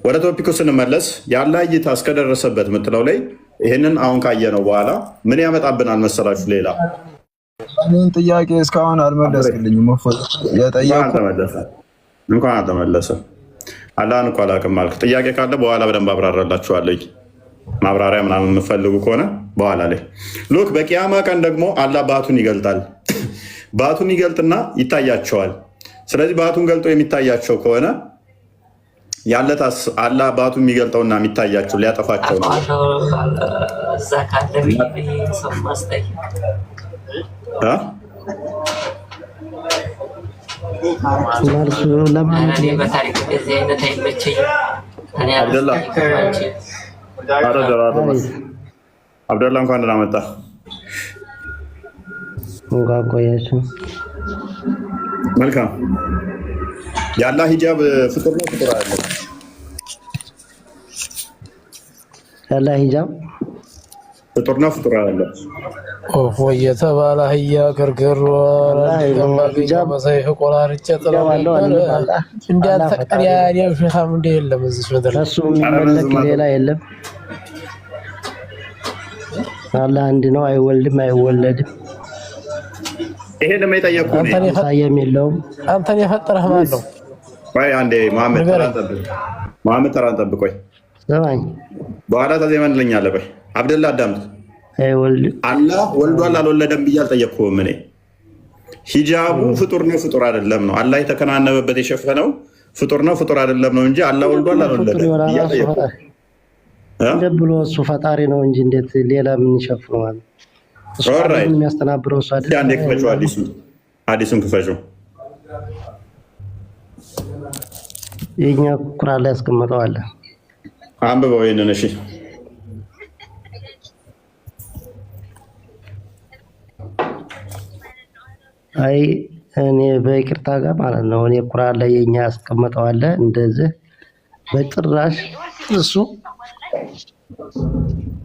ወደ ቶፒኩ ስንመለስ የአላህ እይታ እስከደረሰበት የምትለው ላይ ይህንን አሁን ካየነው በኋላ ምን ያመጣብናል መሰላችሁ? ሌላ እኔን ጥያቄ እስካሁን አልመለስክልኝም። እንኳን አልተመለሰ አላህን እኮ አላውቅም አልክ። ጥያቄ ካለ በኋላ በደንብ አብራራላችኋለሁ። ማብራሪያ ምናምን የምፈልጉ ከሆነ በኋላ ላይ ሉክ። በቂያማ ቀን ደግሞ አላህ ባቱን ይገልጣል። ባቱን ይገልጥና ይታያቸዋል። ስለዚህ ባቱን ገልጦ የሚታያቸው ከሆነ ያለታስ አላህ ባቱ የሚገልጠውና የሚታያቸው ሊያጠፋቸው ነው። አብደላ እንኳን ደህና መጣ። መልካም። የአላህ ሂጃብ ፍጡር ነው ፍጡር አይደለም? የአላህ ሂጃብ ፍጡር ነው ፍጡር አይደለም? ኦፎ የተባለ አህያ ክርክር በሰይፍ ቆራርጬ ጥለዋለሁ። እንዳልተቀሪያ ውሸታም እንደ የለም እዚህ ምድር እሱ የሚመለክ ሌላ የለም። አላህ አንድ ነው፣ አይወልድም አይወለድም። ይሄ ለማይጠየቁ ነው። ሳየም የለውም። አንተን የፈጠረህ ማን ነው? ቆይ አንዴ መሐመድ ተራን ጠብቅ። ቆይ ሰማኝ፣ በኋላ ተዜመን ልኛለህ። ቆይ አብደላ አዳምጥ። አላህ ወልዷል አልወለደም ብዬ አልጠየቅኩህም። እኔ ሂጃቡ ፍጡር ነው ፍጡር አይደለም ነው። አላህ የተከናነበበት የሸፈነው ፍጡር ነው ፍጡር አይደለም ነው እንጂ አላህ ወልዷል አልወለደም ብዬ አልጠየቅኩህም። እንደ ብሎ እሱ ፈጣሪ ነው እንጂ እንዴት ሌላ ምን ይሸፍነዋል? እሱ የሚያስተናብረው እሱ አይደል? አንዴ ክፈችው፣ ሐዲሱን ክፈችው። የኛ ቁርአን ላይ ያስቀመጠው አለ፣ አንብበው ይሄንን። እሺ አይ እኔ በይቅርታ ጋር ማለት ነው። እኔ ቁርአን ላይ የኛ ያስቀመጠው አለ እንደዚህ በጭራሽ እሱ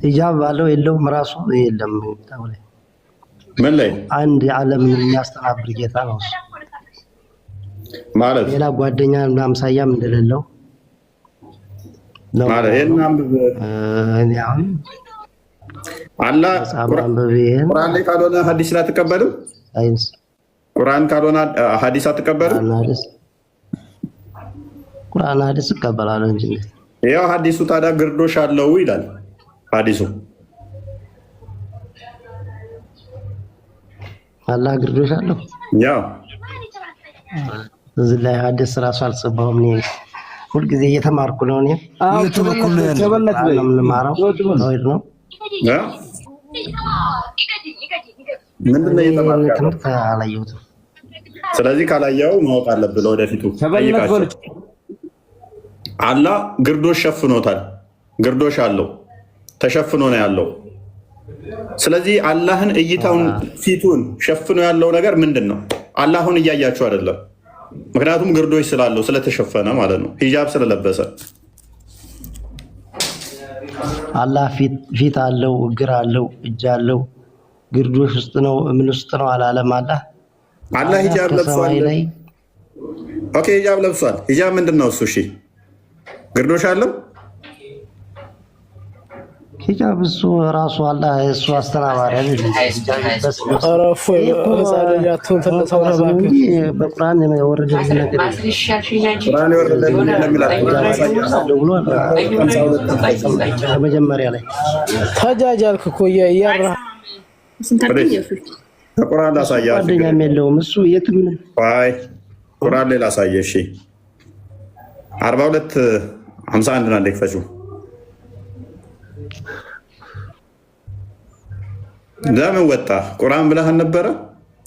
ሂጃብ ባለው የለውም ራሱ የለም። ምን ላይ አንድ ዓለምን የሚያስተናብር ጌታ ነው እሱ ማለት ሌላ ጓደኛ እና አምሳያም እንደሌለው ነው ማለት። ይሄን አንብብ። እኔ አሁን አላህ ቁርአን ላይ ካልሆነ ሐዲስ ላይ አትቀበልም? ሳይንስ ቁርአን ካልሆነ ሐዲስ አትቀበልም? ቁርአን ሐዲስ እቀበላለሁ እንጂ ያው ሐዲሱ ታዲያ ግርዶሽ አለው ይላል ሐዲሱ። አላህ ግርዶሽ አለው ያው እዚህ ላይ ሐዲስ ራሱ አልጽፈውም። እኔ ሁልጊዜ እየተማርኩ ነው። እኔ ነው ምንድን ነው እየተማርኩ? አላየሁትም። ስለዚህ ካላየው ማወቅ አለብህ ለወደፊቱ ጠይቃቸው። አላህ ግርዶሽ ሸፍኖታል። ግርዶሽ አለው፣ ተሸፍኖ ነው ያለው። ስለዚህ አላህን እይታውን ፊቱን ሸፍኖ ያለው ነገር ምንድን ነው? አላሁን እያያችሁ አይደለም። ምክንያቱም ግርዶሽ ስላለው ስለተሸፈነ ማለት ነው፣ ሂጃብ ስለለበሰ። አላህ ፊት አለው፣ እግር አለው፣ እጅ አለው። ግርዶሽ ውስጥ ነው ምን ውስጥ ነው አላለም። አላህ ሂጃብ ለብሷል። ኦኬ ሂጃብ ለብሷል። ሂጃብ ምንድን ነው እሱ? እሺ ግርዶሽ አለው ሂጃብ እሱ ራሱ አለ እሱ አስተናባሪ በቁርአን የወረደ ነገር መጀመሪያ ላይ ተጃጃልክ እኮ እያራ ቁርአን ላሳያችሁ። ጓደኛም የለውም እሱ የትም ቁርአን ላይ ላሳየህ። እሺ 42:51 ነው እንደክፈችው። ለምን ወጣ? ቁርአን ብለህ ነበረ።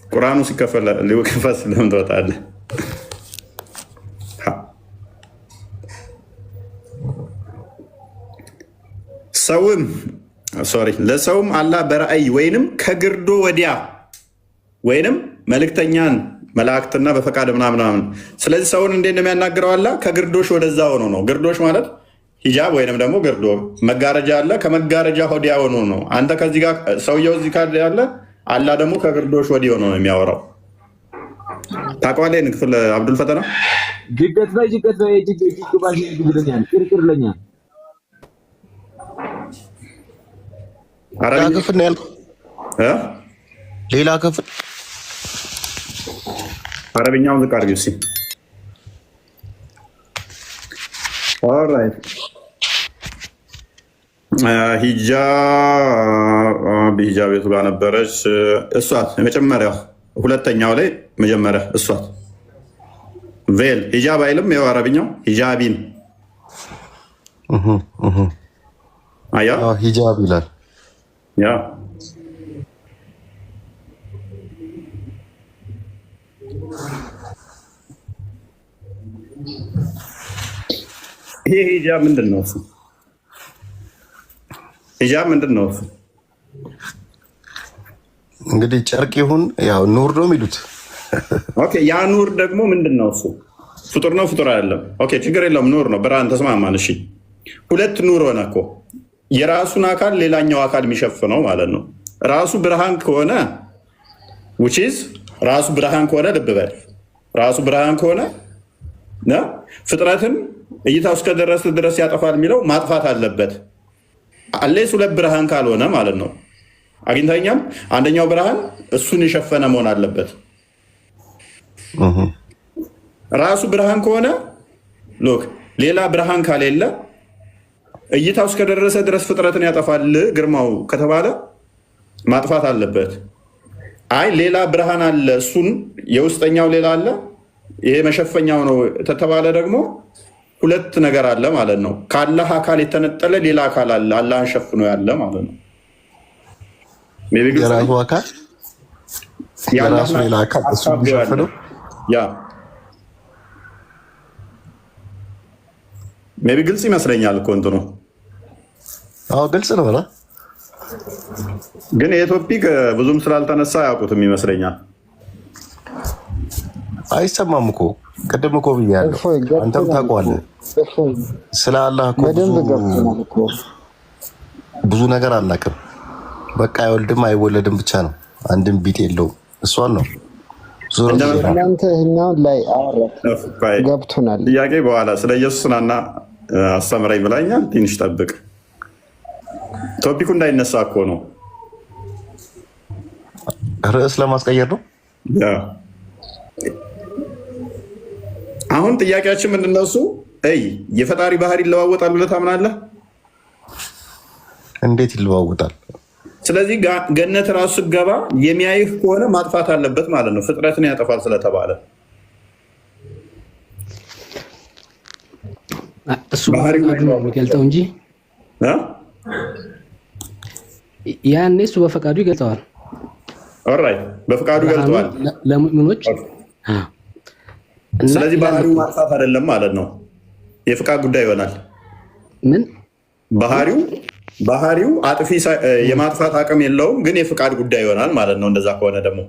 ቁርአኑ ሲከፈል ሊወከፈስ ለምን ትወጣለህ? ለሰውም አላህ በራእይ ወይንም ከግርዶ ወዲያ ወይንም መልእክተኛን መላእክትና በፈቃድ ምናምን። ስለዚህ ሰውን እንዴት ነው የሚያናግረው? አላህ ከግርዶሽ ወደዛ ሆኖ ነው። ግርዶሽ ማለት ሂጃብ ወይንም ደግሞ ግርዶ መጋረጃ አለ። ከመጋረጃ ወዲያ ሆኖ ነው። አንተ ከዚህ ጋር ሰውየው እዚህ ጋር ያለ አላህ ደግሞ ከግርዶሽ ወዲህ ሆኖ ነው የሚያወራው። ታውቀዋለህ? ይሄን ክፍል አብዱል ፈተና ጅገት ላይ ጅግ ባሽ ይግብልኛል ቅርቅርለኛል አረብኛ ክፍል ነው ያልከው? ሌላ ክፍል አረብኛውን ዝቅ አድርጊው እስኪ። ኦልራይት ሂጃብ የቱ ጋር ነበረች? እሷት የመጀመሪያው ሁለተኛው ላይ መጀመሪያ እሷት ቬል ሂጃብ አይልም። ያው አረብኛው ሂጃቢን አያ ሂጃብ ይላል። ያ ይሄ ሂጃብ ምንድን ነው? ሂጃብ ምንድን ነው? እንግዲህ ጨርቅ ይሁን ያው ኑር ነው የሚሉት። ኦኬ ያ ኑር ደግሞ ምንድን ነው? እሱ ፍጡር ነው ፍጡር አይደለም? ኦኬ ችግር የለውም ኑር ነው። ብርሃን ተስማማን። እሺ ሁለት ኑር ሆነ እኮ የራሱን አካል ሌላኛው አካል የሚሸፍነው ማለት ነው። ራሱ ብርሃን ከሆነ ውጪዝ ራሱ ብርሃን ከሆነ ልብ በል ራሱ ብርሃን ከሆነ ፍጥረትን እይታ እስከደረሰ ድረስ ያጠፋል የሚለው ማጥፋት አለበት። አለስ ሁለት ብርሃን ካልሆነ ማለት ነው። አግኝተኛም አንደኛው ብርሃን እሱን የሸፈነ መሆን አለበት። ራሱ ብርሃን ከሆነ ሎክ ሌላ ብርሃን ካሌለ እይታው እስከደረሰ ድረስ ፍጥረትን ያጠፋል ግርማው ከተባለ ማጥፋት አለበት። አይ ሌላ ብርሃን አለ እሱን የውስጠኛው ሌላ አለ ይሄ መሸፈኛው ነው ተተባለ ደግሞ ሁለት ነገር አለ ማለት ነው። ከአላህ አካል የተነጠለ ሌላ አካል አለ አላህን ሸፍኖ ያለ ማለት ነው። የራሱ አካል የራሱ ሌላ አካል እሱ ሸፍነው ያ ሜቢ ግልጽ ይመስለኛል እኮ እንትኑ። አዎ ግልጽ ነው። ግን የቶፒክ ብዙም ስላልተነሳ አያውቁትም ይመስለኛል። አይሰማም እኮ ቅድም እኮ ብያለሁ። አንተም ታውቀዋለህ። ስለ አላህ እኮ ብዙ ነገር አናውቅም። በቃ አይወልድም አይወለድም ብቻ ነው። አንድም ቢት የለውም። እሷን ነው እናንተ ይሄኛውን ላይ ገብቶናል። ጥያቄ በኋላ ስለ ኢየሱስ ናና አስተምረኝ ብላኛል። ትንሽ ጠብቅ። ቶፒኩ እንዳይነሳ እኮ ነው። ርዕስ ለማስቀየር ነው። አሁን ጥያቄያችን ምንድን ነው? እሱ የፈጣሪ ባህሪ ይለዋወጣል ብለህ ታምናለህ? እንዴት ይለዋወጣል? ስለዚህ ገነት ራሱ ስገባ የሚያይህ ከሆነ ማጥፋት አለበት ማለት ነው። ፍጥረትን ያጠፋል ስለተባለ እሱ ባህሪ ነው የሚገልጠው እንጂ ያኔ እሱ በፈቃዱ ይገልጸዋል። ኦልራይት በፈቃዱ ገልጸዋል ለሙእሚኖች። ስለዚህ ባህሪው ማጥፋት አይደለም ማለት ነው። የፍቃድ ጉዳይ ይሆናል። ምን ባህሪው አጥፊ የማጥፋት አቅም የለውም፣ ግን የፍቃድ ጉዳይ ይሆናል ማለት ነው። እንደዛ ከሆነ ደግሞ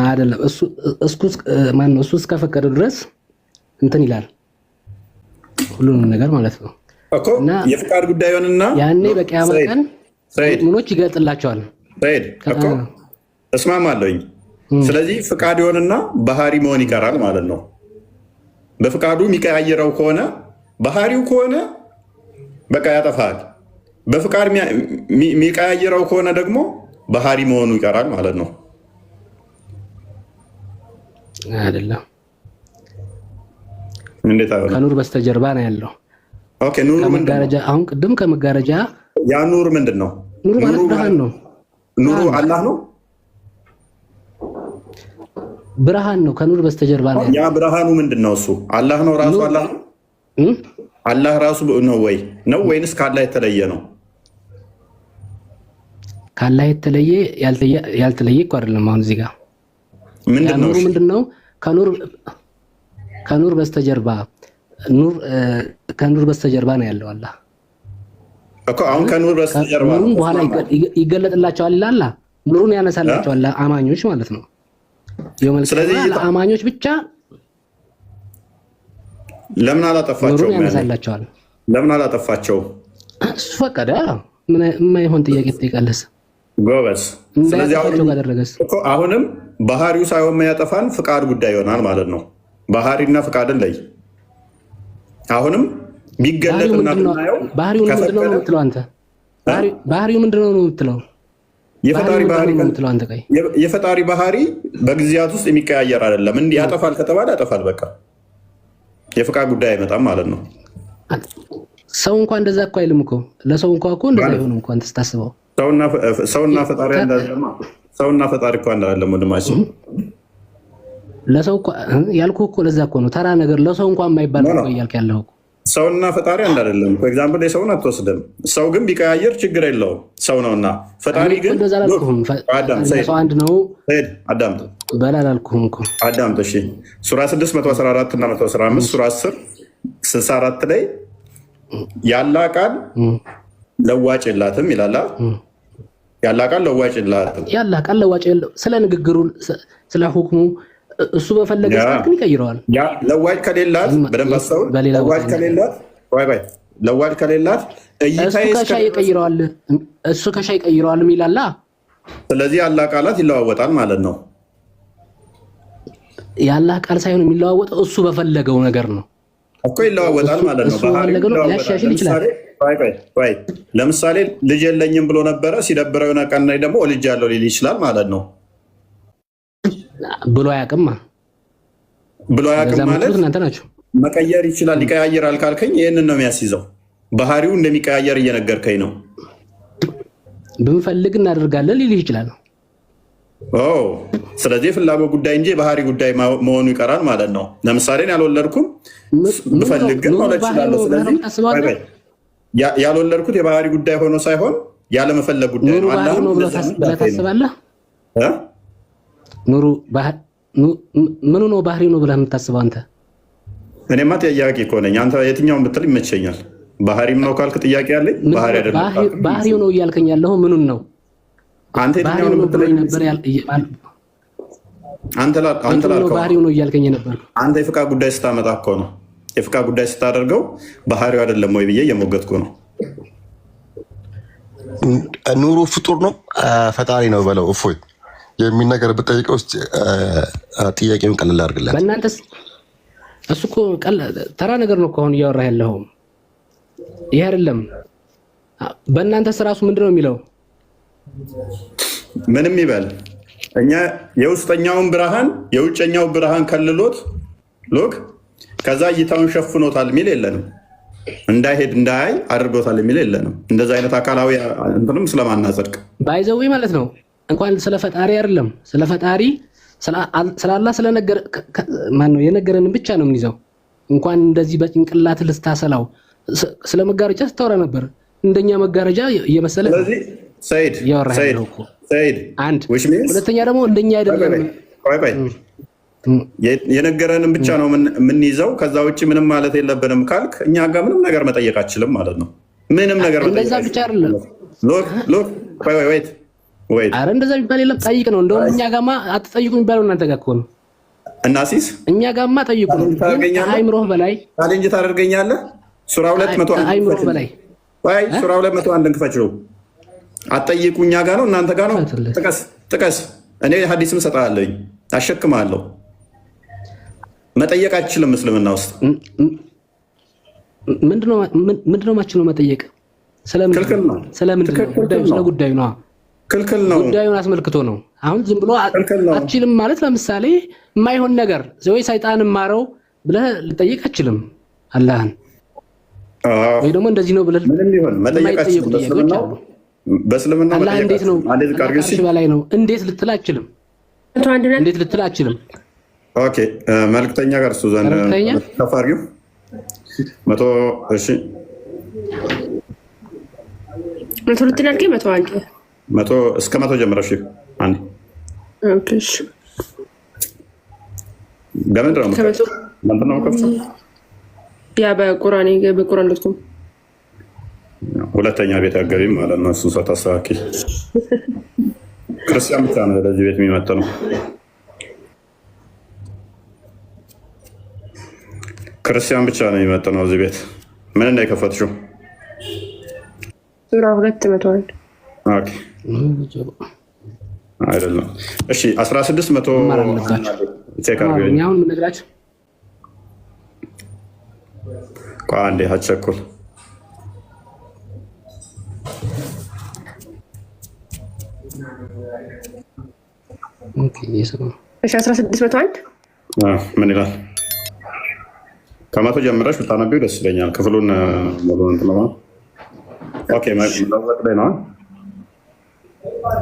አይደለም። እሱ እስከፈቀደ ድረስ እንትን ይላል ሁሉንም ነገር ማለት ነው እኮ የፍቃድ ጉዳይ ይሆንና ያኔ በቂያማ ቀን ሙእሚኖች ይገልጥላቸዋል። ሰይድ እኮ እስማማለሁኝ። ስለዚህ ፍቃድ ይሆንና ባህሪ መሆን ይቀራል ማለት ነው። በፍቃዱ የሚቀያየረው ከሆነ ባህሪው ከሆነ በቃ ያጠፋል። በፍቃድ የሚቀያየረው ከሆነ ደግሞ ባህሪ መሆኑ ይቀራል ማለት ነው። አይደለም። እንዴት ከኑር በስተጀርባ ነው ያለው። ኦኬ ኑሩ ከመጋረጃ አሁን ቅድም ከመጋረጃ ያ ኑር ምንድን ነው? ኑሩ ማለት ብርሃን ነው። ኑሩ አላህ ነው። ብርሃን ነው። ከኑር በስተጀርባ ነው ያ ብርሃኑ ምንድን ነው? እሱ አላህ ነው ራሱ አላህ ነው። አላህ ራሱ ነው ወይ ነው ወይንስ ካላህ የተለየ ነው? ካላህ የተለየ ያልተለየ እኮ አይደለም። አሁን እዚህ ጋር ምንድን ነው? ከኑር በስተጀርባ ከኑር በስተጀርባ ነው ያለው አላህ እኮ። አሁን ከኑር በስተጀርባ ኑሩን በኋላ ይገለጥላቸዋል ይላል። ኑሩን ያነሳላቸዋል አማኞች ማለት ነው። ስለዚህ አማኞች ብቻ ለምን አላጠፋቸው? ኑሩን ያነሳላቸዋል። ለምን አላጠፋቸው? እሱ ፈቀደ። ምን የማይሆን ጥያቄ ትጠይቃለህ? ጎበዝ። ስለዚህ አሁንም ባህሪው ሳይሆን የሚያጠፋን ፍቃድ ጉዳይ ይሆናል ማለት ነው። ባህሪና ፍቃድን ለይ። አሁንም ቢገለጥና ብናየው ባህሪው ምንድን ነው የምትለው አንተ? ባህሪው ምንድን ነው የምትለው? የፈጣሪ ባህሪ በጊዜያት ውስጥ የሚቀያየር አይደለም። እንዲህ ያጠፋል ከተባለ ያጠፋል። በቃ የፍቃድ ጉዳይ አይመጣም ማለት ነው። ሰው እንኳን እንደዛ እኮ አይልም እኮ። ለሰው እንኳን እኮ እንደዛ አይሆንም እንኳን ተስታስበው። ሰውና ፈጣሪ እንዳለማ ሰውና ፈጣሪ እኮ እንዳለም ወንድማችን ለሰው እኮ ያልኩህ እኮ ለዛ እኮ ነው ተራ ነገር ለሰው እንኳን የማይባል ነው እያልክ ያለው እኮ። ሰውና ፈጣሪ አንድ አይደለም። ፎር ኤግዛምፕል የሰውን አትወስድም። ሰው ግን ቢቀያየር ችግር የለውም፣ ሰው ነውና። ፈጣሪ ግን ሰው አንድ ነው። አዳምጥ በላላልኩህም እኮ አዳምጥ። እሺ ሱራ 6 114 እና 115 ሱራ 10 64 ላይ ያላ ቃል ለዋጭ የላትም ይላል። ያላ ቃል ለዋጭ የላትም። ያላ ቃል ለዋጭ የለው። ስለ ንግግሩ ስለ ሁክሙ እሱ በፈለገ ሰዓት ግን ይቀይረዋል። ለዋጭ ከሌላት በደንብ አስተውል። ለዋጭ ከሌላት ለዋጭ ከሌላት እሱ ከሻ ይቀይረዋል ይላል። ስለዚህ ያላ ቃላት ይለዋወጣል ማለት ነው። ያላ ቃል ሳይሆን የሚለዋወጠው እሱ በፈለገው ነገር ነው እኮ ይለዋወጣል ማለት ነው። ሊያሻሽል ይችላል። ለምሳሌ ልጅ የለኝም ብሎ ነበረ። ሲደብረው የሆነ ቀን ላይ ደግሞ ልጅ ያለው ሊል ይችላል ማለት ነው። ብሎ አያውቅም ማለት እናንተ ናችሁ። መቀየር ይችላል፣ ይቀያየራል ካልከኝ ይህንን ነው የሚያስይዘው። ባህሪው እንደሚቀያየር እየነገርከኝ ነው። ብንፈልግ እናደርጋለን ሊልህ ይችላል። ስለዚህ የፍላጎት ጉዳይ እንጂ የባህሪ ጉዳይ መሆኑ ይቀራል ማለት ነው። ለምሳሌ ያልወለድኩም ብፈልግ ግን መውለድ እችላለሁ። ስለዚህ ያልወለድኩት የባህሪ ጉዳይ ሆኖ ሳይሆን ያለመፈለግ ጉዳይ ነው። ታስባለህ? ኑሩ ምኑ ነው ባህሪ ነው ብለህ የምታስበው አንተ? እኔማ ጥያቄ እኮ ነኝ። አንተ የትኛውን ብትል ይመቸኛል። ባህሪም ነው ካልክ ጥያቄ አለኝ። ባህሪ አይደለም ባህሪው ነው እያልከኝ ያለኸው ምኑን ነው? አንተ የትኛውን ብትል አንተ ላልከው ባህሪው ነው እያልከኝ ነበር። አንተ የፍቃድ ጉዳይ ስታመጣ እኮ ነው። የፍቃድ ጉዳይ ስታደርገው ባህሪው አይደለም ወይ ብዬ እየሞገትኩ ነው። ኑሩ ፍጡር ነው ፈጣሪ ነው በለው እፎይ የሚል ነገር ብጠይቀው ውስጥ ጥያቄውን ቀለል አድርግለት። በእናንተስ እሱ እኮ ተራ ነገር ነው ከሆነ እያወራህ ያለኸው ይሄ አይደለም። በእናንተስ ራሱ ምንድን ነው የሚለው? ምንም ይበል እኛ የውስጠኛውን ብርሃን የውጨኛው ብርሃን ከልሎት ሎክ ከዛ እይታውን ሸፍኖታል የሚል የለንም። እንዳይሄድ እንዳያይ አድርጎታል የሚል የለንም። እንደዛ አይነት አካላዊ እንትንም ስለማናጸድቅ ባይዘዊ ማለት ነው። እንኳን ስለ ፈጣሪ አይደለም ስለ ፈጣሪ ስላላ ስለነገር ማነው የነገረንን ብቻ ነው የምንይዘው። እንኳን እንደዚህ በጭንቅላት ልስታሰላው ስለ መጋረጃ ስታወራ ነበር። እንደኛ መጋረጃ እየመሰለ ስለዚህ ሰይድ አንድ ሁለተኛ ደግሞ እንደኛ አይደለም። የነገረንን ብቻ ነው የምንይዘው። ከዛ ውጭ ምንም ማለት የለብንም ካልክ እኛ ጋር ምንም ነገር መጠየቅ አችልም ማለት ነው። ምንም ነገር መጠየቅ እንደዛ ብቻ አይደለም። አረ እንደዛ ቢባል የለም ጠይቅ ነው። እንደውም እኛ ጋማ አትጠይቁ የሚባለው እናንተ ጋር እኮ ነው። እናሲስ እኛ ጋማ ጠይቁ ነው። አይምሮህ በላይ ቻሌንጅ ታደርገኛለህ። ሱራ 200 አይምሮህ በላይ ሱራ 201 ክፈችው። አትጠይቁ እኛ ጋር ነው እናንተ ጋር ነው። ጥቀስ እኔ ሀዲስም እሰጥሃለሁ፣ አሸክምሃለሁ። መጠየቅ አትችልም እስልምና ውስጥ። ምንድነው ማችለው መጠየቅ? ክልክል ነው። ስለ ጉዳዩ ነው። ክልክል ነው። ጉዳዩን አስመልክቶ ነው። አሁን ዝም ብሎ አትችልም ማለት ለምሳሌ የማይሆን ነገር ወይ ሰይጣንን ማረው ብለህ ልጠይቅ አትችልም አላህን። ወይ ደግሞ እንደዚህ ነው ብለህ ምንም ይሁን መጠየቅ አትችልም። በእስልምና አላህ እንዴት ነው በላይ ነው እንዴት ልትል አትችልም። እንዴት ልትል አትችልም። ኦኬ መልክተኛ ጋር እሱ ዘንድ ከፋሪው 100 እሺ 100 ልትላልከ 101 100 እስከ 100 ጀምረሽ አንዴ ኦኬ እሺ ገመድራው ነው ከፍቶ ያ በቁርአን ልትኩም ሁለተኛ ቤት አገቢ ማለት ነው። እሱ ሰታሳኪ ክርስቲያን ብቻ ነው ለዚህ ቤት የሚመጣው። ክርስቲያን ብቻ ነው የሚመጣው እዚህ ቤት። ምን እንደ የከፈትሽው ሱራ 201 ኦኬ አይደለም። እሺ 1600 ቼክ አድርገኝ። አሁን ምን ነግራችሁ አንዴ አትቸኩል። እሺ 1601 ምን ይላል? ከመቶ ጀምረሽ ብታነቢው ደስ ይለኛል። ክፍሉን ሙሉ እንትን ነው። ኦኬ መለወጥ ላይ ነው።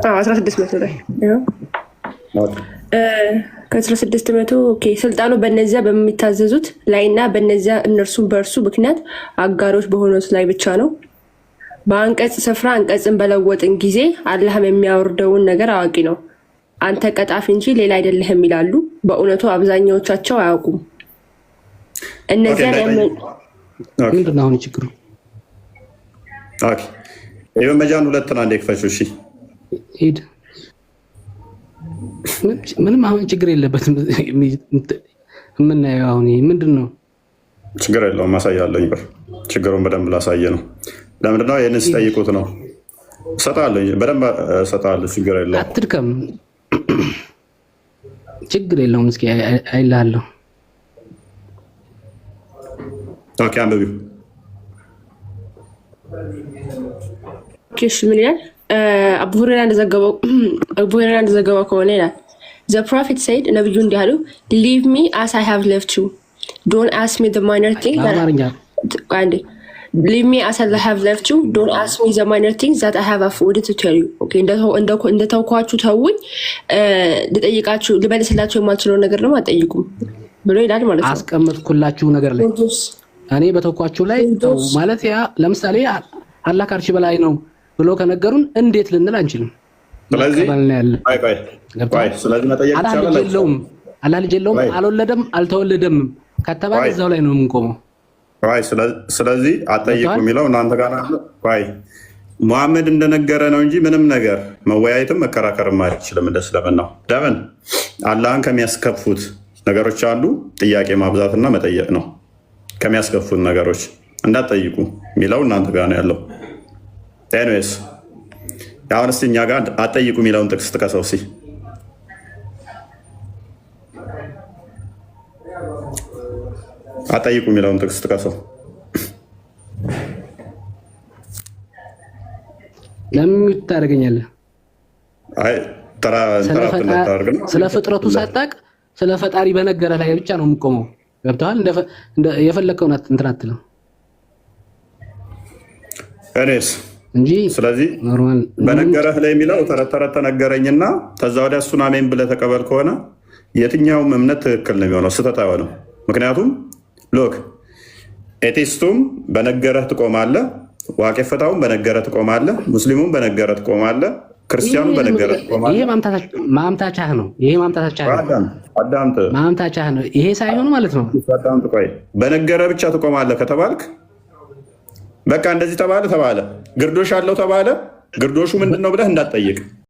1600 ላይ ከ1600 ኦኬ። ስልጣኑ በነዚያ በሚታዘዙት ላይና በነዚያ እነርሱም በእርሱ ምክንያት አጋሮች በሆኑት ላይ ብቻ ነው። በአንቀጽ ስፍራ አንቀጽን በለወጥን ጊዜ አላህም የሚያወርደውን ነገር አዋቂ ነው፣ አንተ ቀጣፊ እንጂ ሌላ አይደለህም ይላሉ። በእውነቱ አብዛኛዎቻቸው አያውቁም። እነዚያ ምንድን ነው አሁን ችግሩ? ይኸው መጃን ሁለትን አንዴ ክፈችው። እሺ ሂድ። ምንም አሁን ችግር የለበትም። የምናየው አሁን ምንድን ነው? ችግር የለውም። ማሳያለኝ በር ችግሩን በደንብ ላሳየ ነው። ለምንድነው ይህንን ስጠይቁት ነው። እሰጥሃለሁ፣ በደንብ እሰጥሃለሁ። ችግር የለውም። አትድከም። ችግር የለውም። እስኪ አይልሃለሁ። ኦኬ አንብቢው። ኪሽ ምን ይላል? አቡ ሁረይራ እንደዘገበው ከሆነ ይላል The prophet said ነብዩ እንዲህ አሉ Leave me as I have left you. Don't ask me the minor things Leave me as I have left you. Don't ask me the minor things that I have afforded to tell you. Okay, እንደተውኳችሁ ተውኝ፣ ልጠይቃችሁ ልመልስላችሁ የማልችለው ነገር ነው አትጠይቁም ብሎ ይላል ማለት ነው። አስቀምጥኩላችሁ ነገር ላይ እኔ በተውኳችሁ ላይ ማለት ያ ለምሳሌ አላህ ከአርሽ በላይ ነው ብሎ ከነገሩን እንዴት ልንል አንችልም። ስለዚህ መጠየቅ ይቻላል። አላህ ልጅ የለውም፣ አልወለደም፣ አልተወለደም ከተባለ እዛው ላይ ነው የምንቆመው። ስለዚህ አጠይቁ የሚለው እናንተ ጋር ነው። ሙሐመድ እንደነገረ ነው እንጂ ምንም ነገር መወያየትም መከራከርም አይችልም። እንደስለምናው ለምን አላህን ከሚያስከፉት ነገሮች አሉ ጥያቄ ማብዛትና መጠየቅ ነው። ከሚያስከፉት ነገሮች እንዳትጠይቁ የሚለው እናንተ ጋር ነው ያለው። ኤኒዌይስ አሁን እስኪ እኛ ጋር አትጠይቁ የሚለውን ጥቅስ ጥቀሰው። እስኪ አትጠይቁ የሚለውን ጥቅስ ጥቀሰው። ለምን ታደርገኛለህ? ስለ ፍጥረቱ ሳታውቅ ስለ ፈጣሪ በነገረ ላይ ብቻ ነው የምቆመው። ገብተዋል? የፈለግከውን እንትን አትልም እንጂ። ስለዚህ በነገረህ ላይ የሚለው ተረት ተነገረኝና ከዛ ወዲያ እሱን አሜን ብለህ ተቀበል ከሆነ የትኛውም እምነት ትክክል ነው የሚሆነው፣ ስህተት አይሆንም። ምክንያቱም ሎክ ኤቲስቱም በነገረህ ትቆማለህ፣ ዋቄ ፈታውም በነገረህ ትቆማለህ፣ ሙስሊሙም በነገረህ ትቆማለህ፣ ክርስቲያኑ በነገረህ ትቆማለህ። ይሄ ማምታቻህ ነው። ይሄ ማምታቻህ ነው። ይሄ ሳይሆን ማለት ነው። ቆይ በነገረህ ብቻ ትቆማለህ ከተባልክ በቃ እንደዚህ ተባለ ግርዶሽ አለው ተባለ። ግርዶሹ ምንድን ነው ብለህ እንዳትጠይቅ።